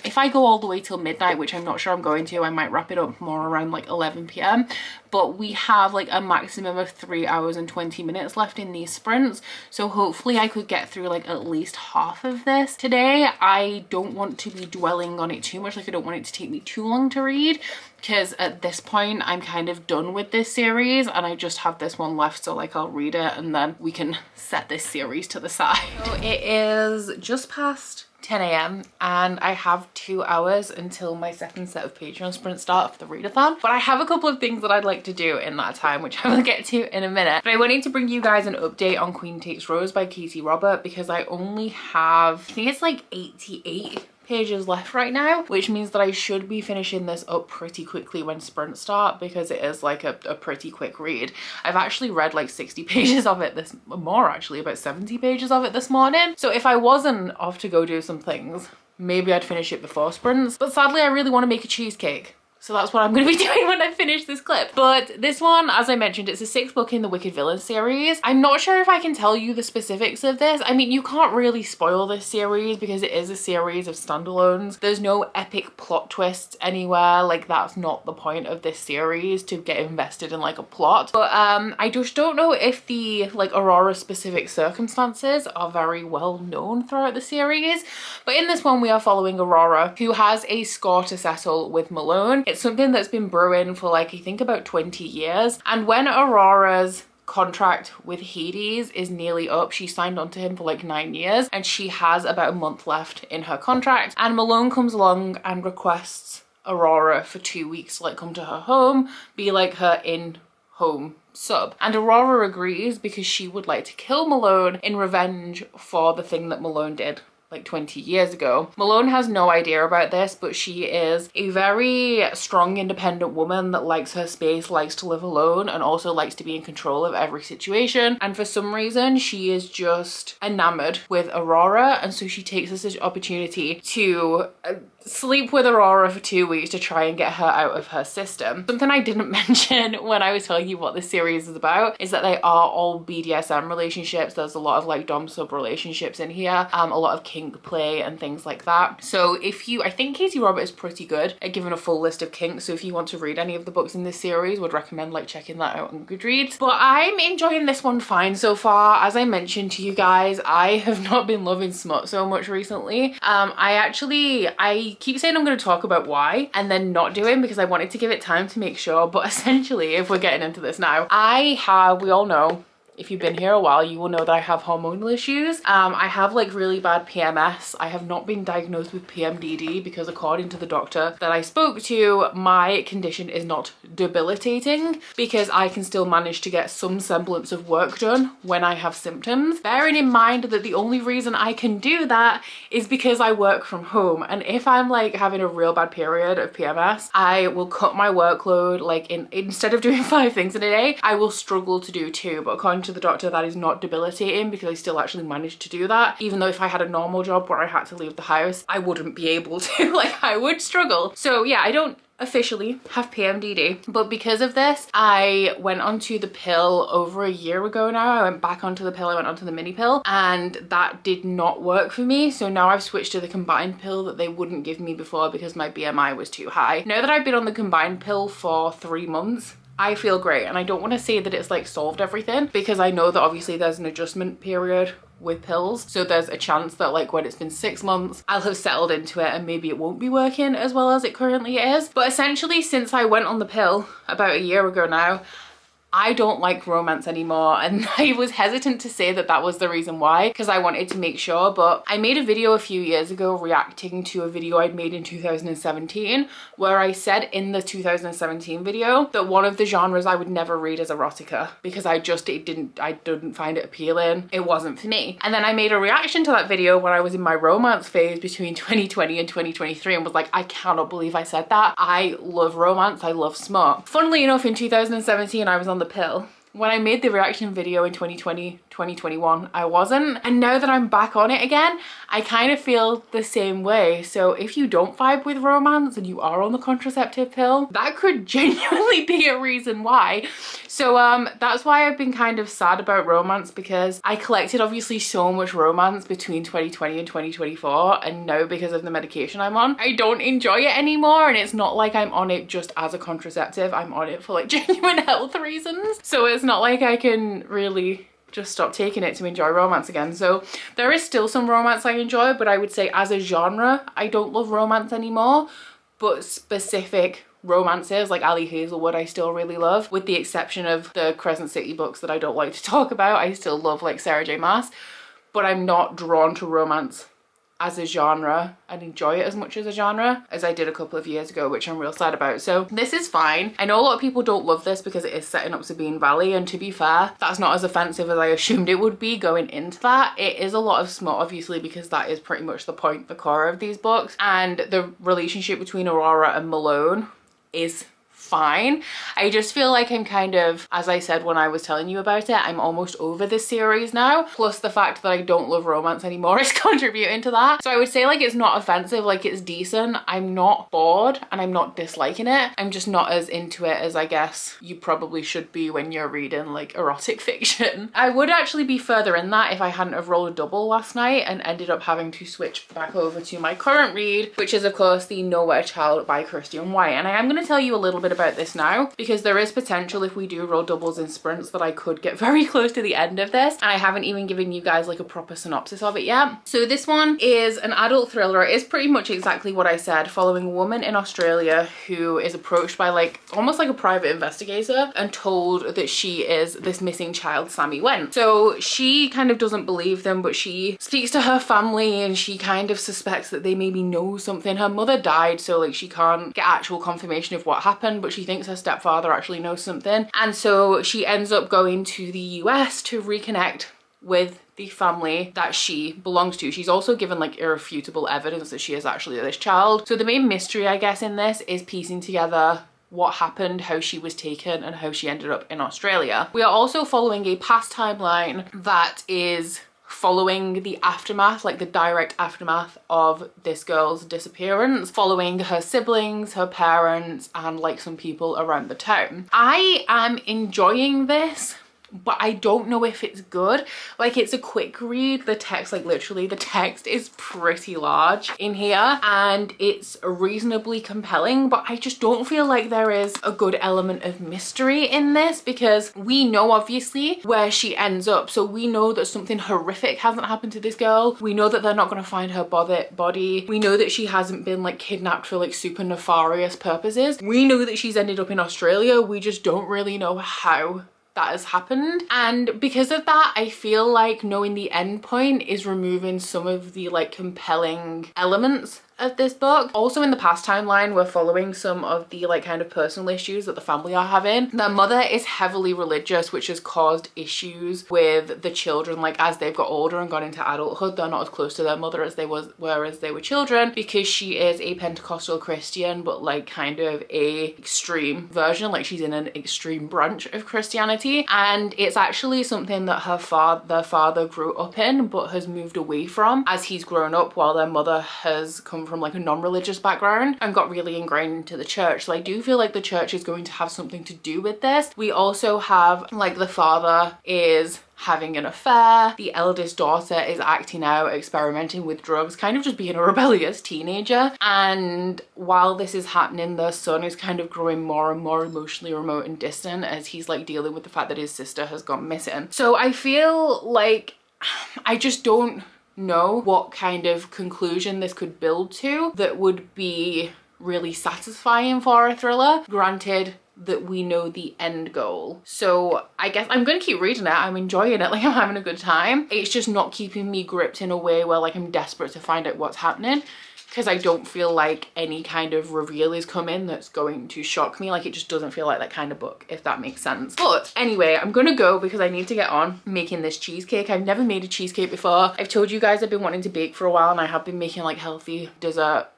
if I go all the way till midnight, which I'm not sure I'm going to, I might wrap it up more around like 11 p.m. But we have like a maximum of 3 hours and 20 minutes left in these sprints. So hopefully I could get through like at least half of this today. I don't want to be dwelling on it too much. Like I don't want it to take me too long to read, because at this point I'm kind of done with this series and I just have this one left. So like I'll read it and then we can set this series to the side. So it is just past 10 a.m. and I have 2 hours until my second set of Patreon sprints start for the readathon. But I have a couple of things that I'd like to do in that time, which I will get to in a minute. But I wanted to bring you guys an update on Queen Takes Rose by Katie Robert because I only have, I think it's like 88 pages left right now, which means that I should be finishing this up pretty quickly when sprints start, because it is like a pretty quick read. I've actually read like 60 pages of it about 70 pages of it this morning. So if I wasn't off to go do some things, maybe I'd finish it before sprints. But sadly, I really want to make a cheesecake. So that's what I'm going to be doing when I finish this clip. But this one, as I mentioned, it's a 6th book in the Wicked Villain series. I'm not sure if I can tell you the specifics of this. I mean, you can't really spoil this series because it is a series of standalones. There's no epic plot twists anywhere. Like, that's not the point of this series, to get invested in like a plot. But I just don't know if the like Aurora specific circumstances are very well known throughout the series. But in this one, we are following Aurora, who has a score to settle with Malone. It's something that's been brewing for like, I think about 20 years. And when Aurora's contract with Hades is nearly up, she signed on to him for like 9 years, and she has about a month left in her contract. And Malone comes along and requests Aurora for 2 weeks to like come to her home, be like her in-home sub. And Aurora agrees because she would like to kill Malone in revenge for the thing that Malone did like 20 years ago. Malone has no idea about this, but she is a very strong, independent woman that likes her space, likes to live alone, and also likes to be in control of every situation. And for some reason, she is just enamored with Aurora, and so she takes this opportunity to sleep with Aurora for 2 weeks to try and get her out of her system. Something I didn't mention when I was telling you what this series is about is that they are all BDSM relationships. There's a lot of like dom sub relationships in here, a lot of kink play and things like that. So if you, I think Katie Robert is pretty good at giving a full list of kinks, so if you want to read any of the books in this series, would recommend like checking that out on Goodreads. But I'm enjoying this one fine so far. As I mentioned to you guys, I have not been loving Smut so much recently. I keep saying I'm going to talk about why and then not doing, because I wanted to give it time to make sure. But essentially, if we're getting into this now, we all know, if you've been here a while, you will know that I have hormonal issues. I have like really bad PMS. I have not been diagnosed with PMDD because according to the doctor that I spoke to, my condition is not debilitating because I can still manage to get some semblance of work done when I have symptoms. Bearing in mind that the only reason I can do that is because I work from home. And if I'm like having a real bad period of PMS, I will cut my workload. Like instead of doing 5 things in a day, I will struggle to do 2. But according to the doctor, that is not debilitating because I still actually managed to do that. Even though if I had a normal job where I had to leave the house, I wouldn't be able to. Like, I would struggle. So yeah, I don't officially have PMDD, but because of this, I went onto the pill over a year ago now. I went back onto the pill, I went onto the mini pill, and that did not work for me. So now I've switched to the combined pill that they wouldn't give me before because my BMI was too high. Now that I've been on the combined pill for 3 months, I feel great. And I don't want to say that it's like solved everything, because I know that obviously there's an adjustment period with pills. So there's a chance that like when it's been 6 months, I'll have settled into it and maybe it won't be working as well as it currently is. But essentially, since I went on the pill about a year ago now, I don't like romance anymore, and I was hesitant to say that that was the reason why because I wanted to make sure. But I made a video a few years ago reacting to a video I'd made in 2017 where I said in the 2017 video that one of the genres I would never read is erotica because I didn't find it appealing. It wasn't for me. And then I made a reaction to that video when I was in my romance phase between 2020 and 2023 and was like, I cannot believe I said that. I love romance, I love smut. Funnily enough, in 2017 I was on the pill. When I made the reaction video in 2020, 2021, I wasn't. And now that I'm back on it again, I kind of feel the same way. So if you don't vibe with romance and you are on the contraceptive pill, that could genuinely be a reason why. So that's why I've been kind of sad about romance, because I collected obviously so much romance between 2020 and 2024. And now because of the medication I'm on, I don't enjoy it anymore. And it's not like I'm on it just as a contraceptive. I'm on it for like genuine health reasons. So it's not like I can really just stop taking it to enjoy romance again. So there is still some romance I enjoy, but I would say as a genre, I don't love romance anymore. But specific romances like Ali Hazelwood I still really love, with the exception of the Crescent City books that I don't like to talk about. I still love like Sarah J Maas, but I'm not drawn to romance as a genre and enjoy it as much as a genre as I did a couple of years ago, which I'm real sad about. So this is fine. I know a lot of people don't love this because it is setting up Sabine Valley, and to be fair, that's not as offensive as I assumed it would be going into that. It is a lot of smut, obviously, because that is pretty much the point, the core of these books, and the relationship between Aurora and Malone is fine. I just feel like I'm kind of, as I said when I was telling you about it, I'm almost over this series now, plus the fact that I don't love romance anymore is contributing to that. So I would say like it's not offensive, like it's decent. I'm not bored and I'm not disliking it. I'm just not as into it as I guess you probably should be when you're reading like erotic fiction. I would actually be further in that if I hadn't have rolled a double last night and ended up having to switch back over to my current read, which is of course the Nowhere Child by Christian White. And I am going to tell you a little bit about this now because there is potential if we do roll doubles in sprints that I could get very close to the end of this, and I haven't even given you guys like a proper synopsis of it yet. So this one is an adult thriller. It is pretty much exactly what I said, following a woman in Australia who is approached by like almost like a private investigator and told that she is this missing child, Sammy Went. So she kind of doesn't believe them, but she speaks to her family and she kind of suspects that they maybe know something. Her mother died, so like she can't get actual confirmation of what happened, but she thinks her stepfather actually knows something, and so she ends up going to the US to reconnect with the family that she belongs to. She's also given like irrefutable evidence that she is actually this child. So the main mystery I guess in this is piecing together what happened, how she was taken, and how she ended up in Australia. We are also following a past timeline that is following the aftermath, like the direct aftermath of this girl's disappearance, following her siblings, her parents, and like some people around the town. I am enjoying this, but I don't know if it's good. Like it's a quick read. The text, like literally the text is pretty large in here and it's reasonably compelling, but I just don't feel like there is a good element of mystery in this because we know obviously where she ends up. So we know that something horrific hasn't happened to this girl. We know that they're not going to find her body. We know that she hasn't been like kidnapped for like super nefarious purposes. We know that she's ended up in Australia. We just don't really know how that has happened, and because of that I feel like knowing the end point is removing some of the like compelling elements of this book. Also in the past timeline we're following some of the like kind of personal issues that the family are having. Their mother is heavily religious, which has caused issues with the children. Like as they've got older and got into adulthood, they're not as close to their mother as they were as they were children, because she is a Pentecostal Christian, but like kind of a extreme version, like she's in an extreme branch of Christianity, and it's actually something that their father grew up in but has moved away from as he's grown up, while their mother has come from like a non-religious background and got really ingrained into the church. So I do feel like the church is going to have something to do with this. We also have like the father is having an affair, the eldest daughter is acting out, experimenting with drugs, kind of just being a rebellious teenager, and while this is happening their son is kind of growing more and more emotionally remote and distant as he's like dealing with the fact that his sister has gone missing. So I feel like I just don't know what kind of conclusion this could build to that would be really satisfying for a thriller, granted that we know the end goal. So I guess I'm gonna keep reading it. I'm enjoying it, like I'm having a good time. It's just not keeping me gripped in a way where like I'm desperate to find out what's happening, because I don't feel like any kind of reveal is coming that's going to shock me. Like it just doesn't feel like that kind of book, if that makes sense. But anyway, I'm gonna go because I need to get on making this cheesecake. I've never made a cheesecake before. I've told you guys I've been wanting to bake for a while, and I have been making like healthy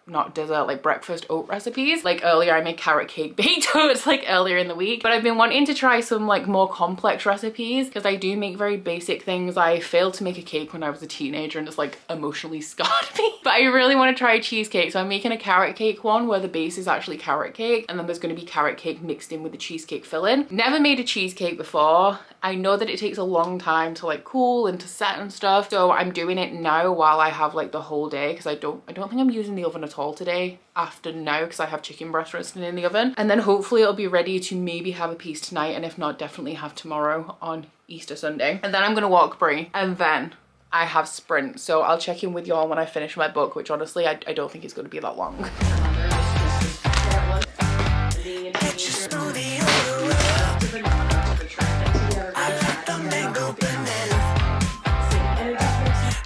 like breakfast oat recipes. Like earlier I made carrot cake baked oats like earlier in the week, but I've been wanting to try some like more complex recipes because I do make very basic things. I failed to make a cake when I was a teenager and it's like emotionally scarred me, but I really want to try a cheesecake. So I'm making a carrot cake one where the base is actually carrot cake, and then there's going to be carrot cake mixed in with the cheesecake filling. Never made a cheesecake before. I know that it takes a long time to like cool and to set and stuff, so I'm doing it now while I have like the whole day, because I don't think I'm using the oven at all today after now because I have chicken breast roasting in the oven, and then hopefully it'll be ready to maybe have a piece tonight, and if not definitely have tomorrow on Easter Sunday. And then I'm gonna walk Brie, and then I have sprint, so I'll check in with y'all when I finish my book, which honestly I don't think it's going to be that long.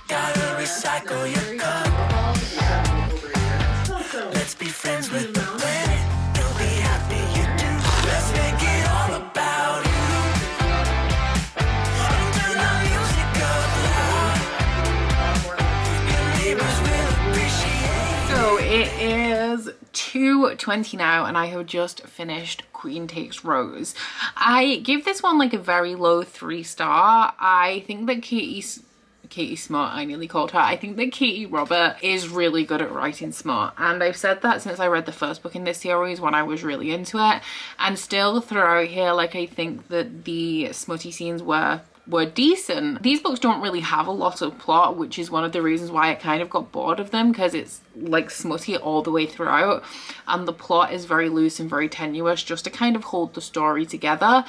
Gotta recycle your cup. friends with the planet. You'll be happy you do. Let's make it all about you. And turn the music up loud. Your neighbors will appreciate. So it is 2:20 now and I have just finished Queen Takes Rose. I give this one like a very low 3-star. I think that Katie Smut, I nearly called her. I think that Katie Robert is really good at writing smut, and I've said that since I read the first book in this series when I was really into it, and still throughout here, like, I think that the smutty scenes were decent. These books don't really have a lot of plot, which is one of the reasons why I kind of got bored of them, because it's like smutty all the way throughout and the plot is very loose and very tenuous just to kind of hold the story together.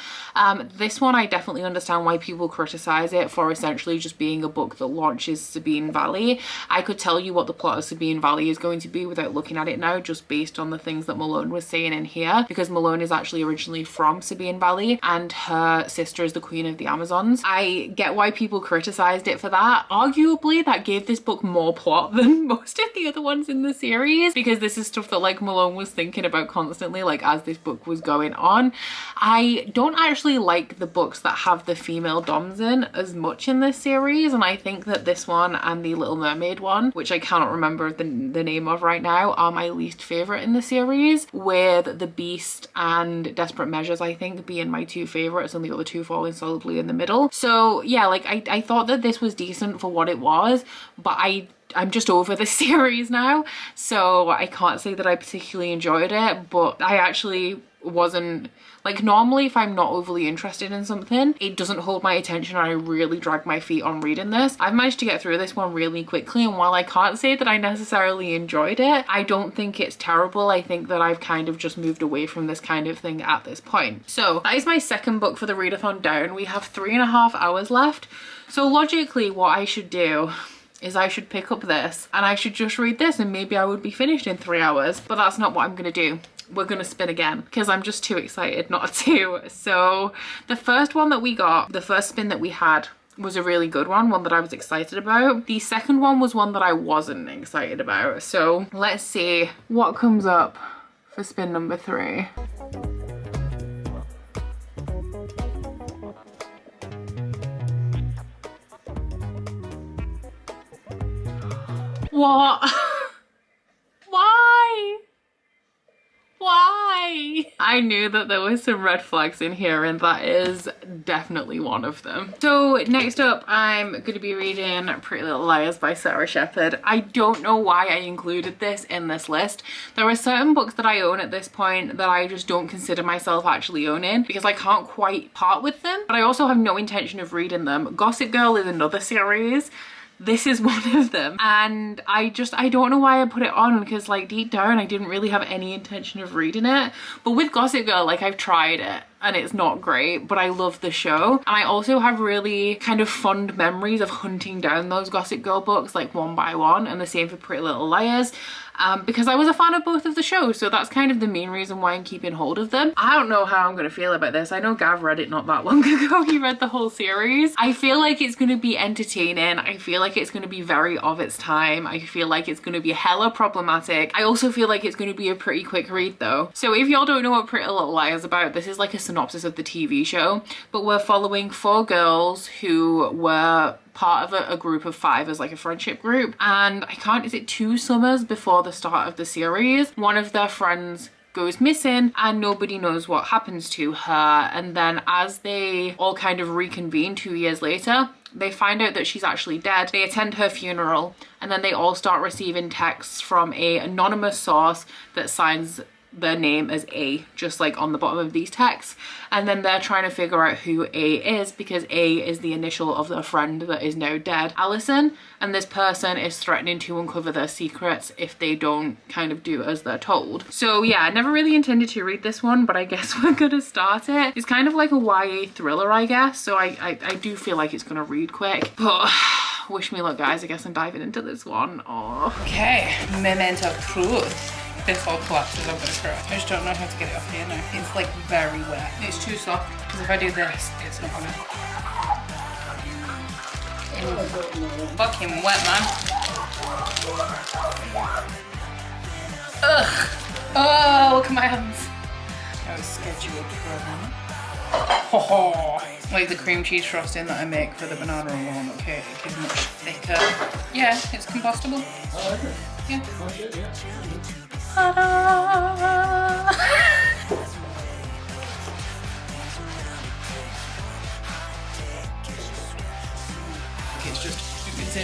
This one I definitely understand why people criticize it for essentially just being a book that launches Sabine Valley. I could tell you what the plot of Sabine Valley is going to be without looking at it now, just based on the things that Malone was saying in here, because Malone is actually originally from Sabine Valley and her sister is the Queen of the Amazons. I get why people criticized it for that. Arguably that gave this book more plot than most of the other ones in the series, because this is stuff that like Malone was thinking about constantly, like as this book was going on. I don't actually like the books that have the female doms in as much in this series, and I think that this one and the Little Mermaid one, which I cannot remember the name of right now, are my least favorite in the series, with The Beast and Desperate Measures I think being my two favorites and the other two falling solidly in the middle. So yeah, like I thought that this was decent for what it was, but I'm just over this series now, so I can't say that I particularly enjoyed it, but I actually wasn't, like, normally if I'm not overly interested in something, it doesn't hold my attention and I really drag my feet on reading this. I've managed to get through this one really quickly, and while I can't say that I necessarily enjoyed it, I don't think it's terrible. I think that I've kind of just moved away from this kind of thing at this point. So that is my second book for the readathon down. We have 3.5 hours left, so logically what I should do is I should pick up this and I should just read this and maybe I would be finished in 3 hours, but that's not what I'm gonna do. We're gonna spin again because I'm just too excited not to. So the first one that we got, the first spin that we had, was a really good one that I was excited about. The second one was one that I wasn't excited about. So let's see what comes up for spin number 3. What? Why? Why? I knew that there were some red flags in here and that is definitely one of them. So next up I'm going to be reading Pretty Little Liars by Sarah Shepard. I don't know why I included this in this list. There are certain books that I own at this point that I just don't consider myself actually owning because I can't quite part with them, but I also have no intention of reading them. Gossip Girl is another series. This is one of them, and I don't know why I put it on, because like deep down I didn't really have any intention of reading it. But with Gossip Girl, like, I've tried it and it's not great, but I love the show, and I also have really kind of fond memories of hunting down those Gossip Girl books like one by one, and the same for Pretty Little Liars. Because I was a fan of both of the shows, so that's kind of the main reason why I'm keeping hold of them. I don't know how I'm gonna feel about this. I know Gav read it not that long ago. He read the whole series. I feel like it's gonna be entertaining. I feel like it's gonna be very of its time. I feel like it's gonna be hella problematic. I also feel like it's gonna be a pretty quick read though. So if y'all don't know what Pretty Little Liars is about, this is like a synopsis of the TV show, but we're following 4 girls who were part of a group of 5 as like a friendship group, and is it 2 summers before the start of the series, one of their friends goes missing and nobody knows what happens to her, and then as they all kind of reconvene 2 years later, they find out that she's actually dead. They attend her funeral, and then they all start receiving texts from an anonymous source that signs their name as A, just like on the bottom of these texts, and then they're trying to figure out who A is, because A is the initial of their friend that is now dead, Allison, and this person is threatening to uncover their secrets if they don't kind of do as they're told. So yeah, I never really intended to read this one, but I guess we're gonna start it. It's kind of like a YA thriller, I guess, so I do feel like it's gonna read quick, but wish me luck guys. I guess I'm diving into this one. Oh. Okay, moment of truth. This all collapses over the curve. I just don't know how to get it off here now. It's like very wet. It's too soft, because if I do this, it's not gonna. It's fucking wet, man. Ugh. Oh, look at my hands. I was scheduled for them. Oh, like the cream cheese frosting that I make for the banana and walnut cake is much thicker. Yeah, it's compostable. Oh, okay. Yeah. Oh, shit, yeah. Ta-da! It's just oozing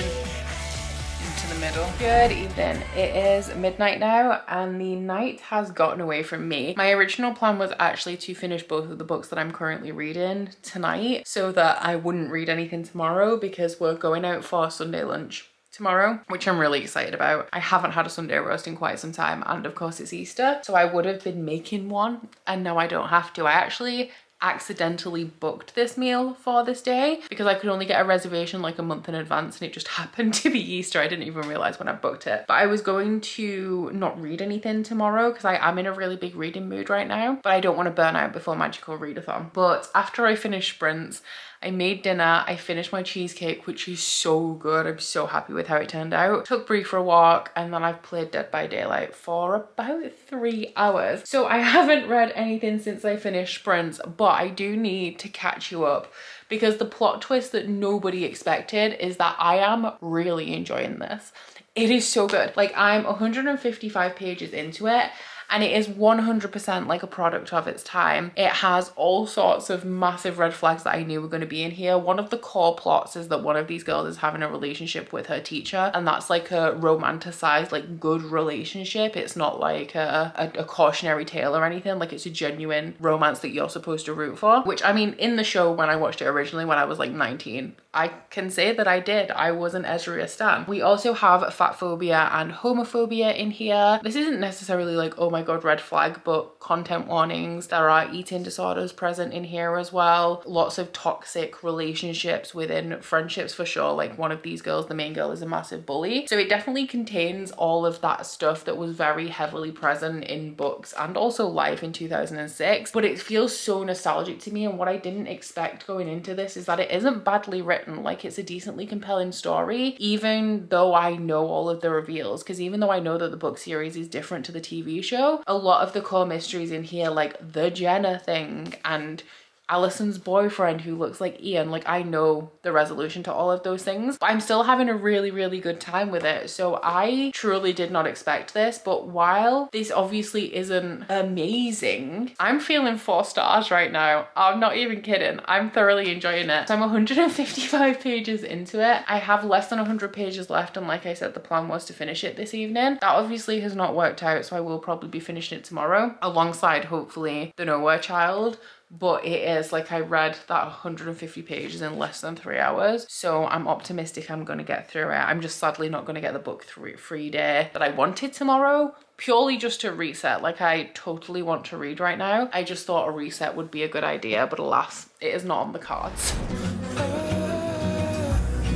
into the middle. Good evening. It is midnight now and the night has gotten away from me. My original plan was actually to finish both of the books that I'm currently reading tonight so that I wouldn't read anything tomorrow because we're going out for Sunday lunch tomorrow, which I'm really excited about. I haven't had a Sunday roast in quite some time and of course it's Easter, so I would have been making one and now I don't have to. I actually accidentally booked this meal for this day because I could only get a reservation like a month in advance and it just happened to be Easter. I didn't even realize when I booked it. But I was going to not read anything tomorrow because I am in a really big reading mood right now, but I don't want to burn out before magical readathon. But after I finished sprints, I made dinner, I finished my cheesecake, which is so good. I'm so happy with how it turned out. Took Brie for a walk and then I've played Dead by Daylight for about 3 hours. So I haven't read anything since I finished sprints, but I do need to catch you up because the plot twist that nobody expected is that I am really enjoying this. It is so good. Like I'm 155 pages into it and it is 100% like a product of its time. It has all sorts of massive red flags that I knew were going to be in here. One of the core plots is that one of these girls is having a relationship with her teacher and that's like a romanticized like good relationship. It's not like a cautionary tale or anything. Like it's a genuine romance that you're supposed to root for, which I mean in the show when I watched it originally when I was like 19, I can say that I did. I was an Ezra stan. We also have fat phobia and homophobia in here. This isn't necessarily like, oh my god, red flag, but content warnings. There are eating disorders present in here as well. Lots of toxic relationships within friendships for sure. Like one of these girls, the main girl, is a massive bully. So it definitely contains all of that stuff that was very heavily present in books and also life in 2006. But it feels so nostalgic to me, and what I didn't expect going into this is that it isn't badly written. Like it's a decently compelling story, even though I know all of the reveals, because even though I know that the book series is different to the TV show, a lot of the core mysteries in here, like the Jenna thing and Alison's boyfriend who looks like Ian, like I know the resolution to all of those things, but I'm still having a really, really good time with it. So I truly did not expect this, but while this obviously isn't amazing, I'm feeling 4 stars right now. I'm not even kidding. I'm thoroughly enjoying it. So I'm 155 pages into it. I have less than 100 pages left, and like I said, the plan was to finish it this evening. That obviously has not worked out, so I will probably be finishing it tomorrow alongside hopefully The Nowhere Child. But it is like I read that 150 pages in less than 3 hours, so I'm optimistic I'm going to get through it. I'm just sadly not going to get the book free day that I wanted tomorrow, purely just to reset. Like I totally want to read right now. I just thought a reset would be a good idea, but alas, it is not on the cards.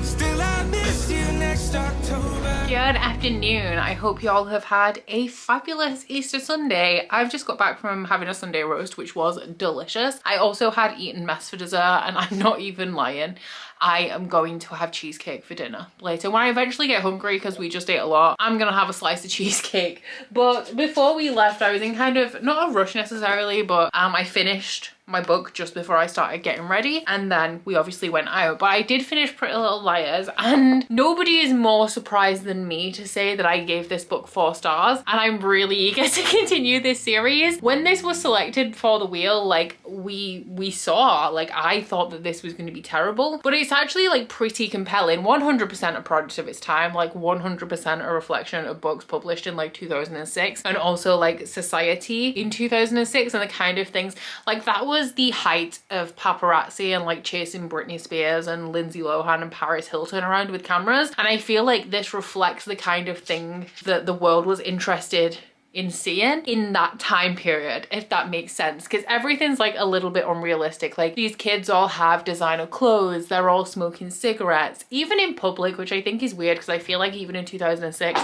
Still I miss you next October. Good afternoon. I hope you all have had a fabulous Easter Sunday. I've just got back from having a Sunday roast, which was delicious. I also had eaten mess for dessert, and I'm not even lying. I am going to have cheesecake for dinner later. When I eventually get hungry, because we just ate a lot, I'm gonna have a slice of cheesecake. But before we left, I was in kind of, not a rush necessarily, but I finished my book just before I started getting ready, and then we obviously went out. But I did finish Pretty Little Liars, and nobody is more surprised than me to say that I gave this book 4 stars, and I'm really eager to continue this series. When this was selected for the wheel, like we saw, like I thought that this was going to be terrible, but it's actually like pretty compelling. 100% a product of its time, like 100% a reflection of books published in like 2006, and also like society in 2006 and the kind of things like that was the height of paparazzi and like chasing Britney Spears and Lindsay Lohan and Paris Hilton around with cameras, and I feel like this reflects the kind of thing that the world was interested in seeing in that time period, if that makes sense, because everything's like a little bit unrealistic. Like these kids all have designer clothes, they're all smoking cigarettes, even in public, which I think is weird because I feel like even in 2006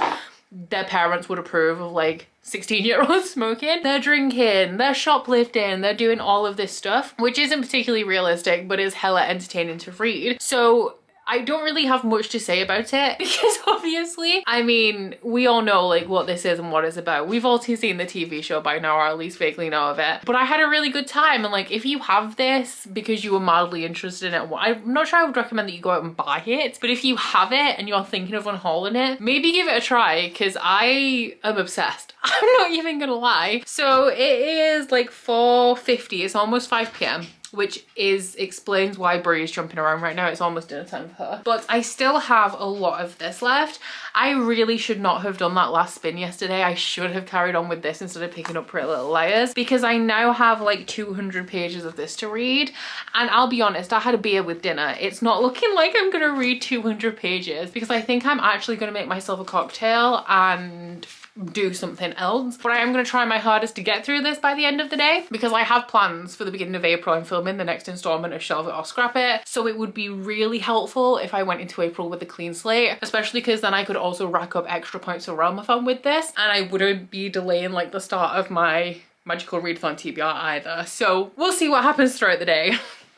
their parents would approve of like 16-year-olds smoking. They're drinking, they're shoplifting, they're doing all of this stuff, which isn't particularly realistic, but is hella entertaining to read. So I don't really have much to say about it because obviously, I mean, we all know like what this is and what it's about. We've all seen the TV show by now, or at least vaguely know of it. But I had a really good time, and like if you have this because you were mildly interested in it, I'm not sure I would recommend that you go out and buy it, but if you have it and you're thinking of unhauling it, maybe give it a try because I am obsessed. I'm not even gonna lie. So it is like 4:50, it's almost 5 p.m. which explains why Brie is jumping around right now. It's almost dinner time for her. But I still have a lot of this left. I really should not have done that last spin yesterday. I should have carried on with this instead of picking up Pretty Little Liars, because I now have like 200 pages of this to read. And I'll be honest, I had a beer with dinner. It's not looking like I'm gonna read 200 pages because I think I'm actually gonna make myself a cocktail and do something else. But I am going to try my hardest to get through this by the end of the day because I have plans for the beginning of April. I'm filming the next installment of Shelve It or Scrap It, so it would be really helpful if I went into April with a clean slate, especially because then I could also rack up extra points for realmathon with this, and I wouldn't be delaying like the start of my magical readathon TBR either. So we'll see what happens throughout the day.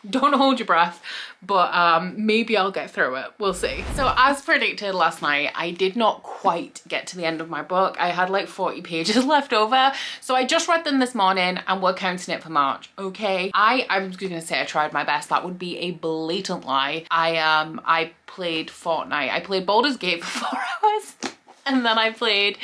Don't hold your breath, but maybe I'll get through it. We'll see. So as predicted last night, I did not quite get to the end of my book. I had like 40 pages left over. So I just read them this morning and we're counting it for March, okay? I'm just gonna say I tried my best. That would be a blatant lie. I played Fortnite. I played Baldur's Gate for 4 hours. And then I played,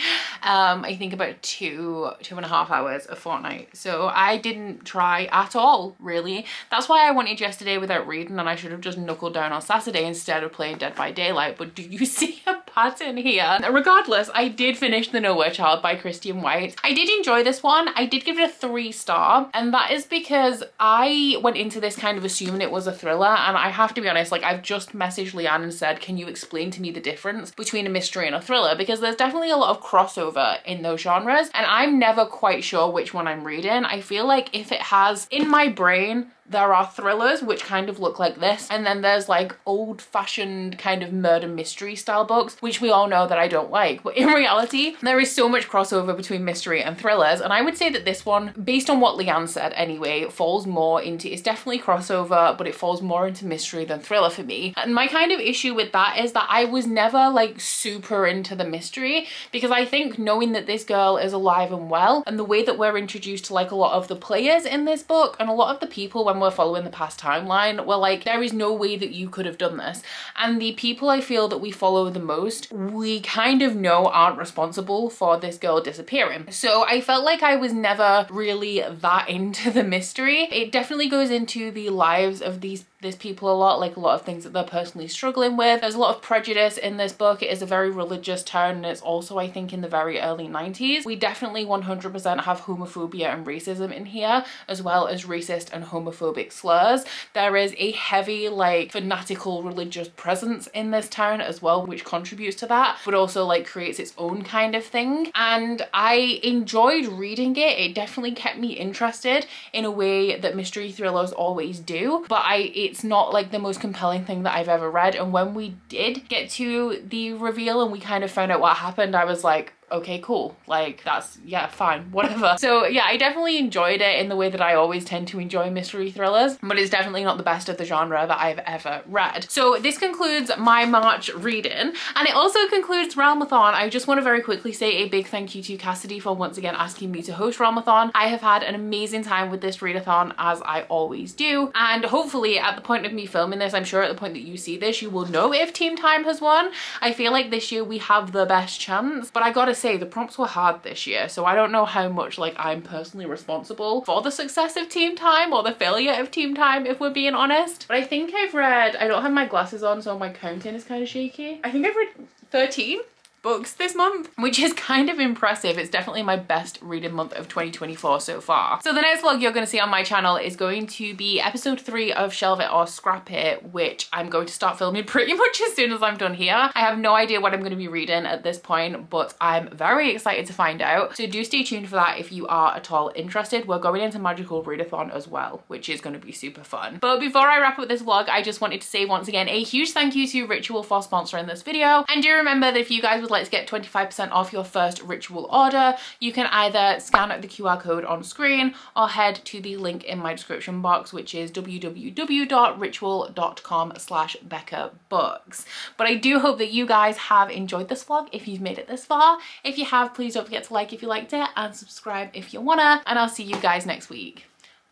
I think about two and a half hours of Fortnite. So I didn't try at all, really. That's why I wanted yesterday without reading, and I should have just knuckled down on Saturday instead of playing Dead by Daylight. But do you see a pattern here? Regardless, I did finish The Nowhere Child by Christian White. I did enjoy this one. I did give it a 3-star, and that is because I went into this kind of assuming it was a thriller, and I have to be honest, like I've just messaged Leanne and said, can you explain to me the difference between a mystery and a thriller? Because there's definitely a lot of crossover in those genres, and I'm never quite sure which one I'm reading. I feel like if it has, in my brain, there are thrillers which kind of look like this, and then there's like old-fashioned kind of murder mystery style books, which we all know that I don't like. But in reality, there is so much crossover between mystery and thrillers, and I would say that this one, based on what Leanne said anyway, falls more into, it's definitely crossover, but it falls more into mystery than thriller for me. And my kind of issue with that is that I was never like super into the mystery, because I think knowing that this girl is alive and well, and the way that we're introduced to like a lot of the players in this book and a lot of the people when we're following the past timeline, well, like there is no way that you could have done this. And the people I feel that we follow the most, we kind of know aren't responsible for this girl disappearing. So I felt like I was never really that into the mystery. It definitely goes into the lives of these people a lot, like a lot of things that they're personally struggling with. There's a lot of prejudice in this book. It is a very religious town, and it's also, I think, in the very early 90s. We definitely 100% have homophobia and racism in here, as well as racist and homophobic slurs. There is a heavy, like, fanatical religious presence in this town as well, which contributes to that, but also like creates its own kind of thing. And I enjoyed reading it. It definitely kept me interested in a way that mystery thrillers always do, but it's not like the most compelling thing that I've ever read. And when we did get to the reveal and we kind of found out what happened, I was like, okay, cool, like that's, yeah, fine, whatever. So yeah, I definitely enjoyed it in the way that I always tend to enjoy mystery thrillers, but it's definitely not the best of the genre that I've ever read. So this concludes my March reading, and it also concludes realmathon. I just want to very quickly say a big thank you to Cassidy for once again asking me to host realmathon. I have had an amazing time with this readathon, as I always do, and hopefully at the point of me filming this, I'm sure at the point that you see this, you will know if Team Time has won. I feel like this year we have the best chance, but I gotta say the prompts were hard this year, so I don't know how much like I'm personally responsible for the success of Team Time or the failure of Team Time, if we're being honest. But I think I've read, I don't have my glasses on, so my counting is kind of shaky. I think I've read 13 books this month, which is kind of impressive. It's definitely my best reading month of 2024 so far. So the next vlog you're going to see on my channel is going to be episode 3 of Shelve It or Scrap It, which I'm going to start filming pretty much as soon as I'm done here. I have no idea what I'm going to be reading at this point, but I'm very excited to find out. So do stay tuned for that if you are at all interested. We're going into magical readathon as well, which is going to be super fun. But before I wrap up this vlog, I just wanted to say once again a huge thank you to Ritual for sponsoring this video. And do remember that if you guys would like to get 25% off your first ritual order, you can either scan the QR code on screen or head to the link in my description box, which is www.ritual.com/beccabumxx. But I do hope that you guys have enjoyed this vlog if you've made it this far. If you have, please don't forget to like if you liked it and subscribe if you wanna, and I'll see you guys next week.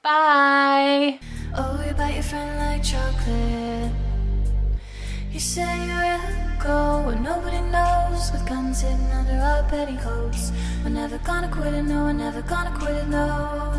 Bye! Oh, you bite your friend like chocolate. You say you're go where nobody knows, with guns hidden under our petticoats. We're never gonna quit it, no, we're never gonna quit it, no.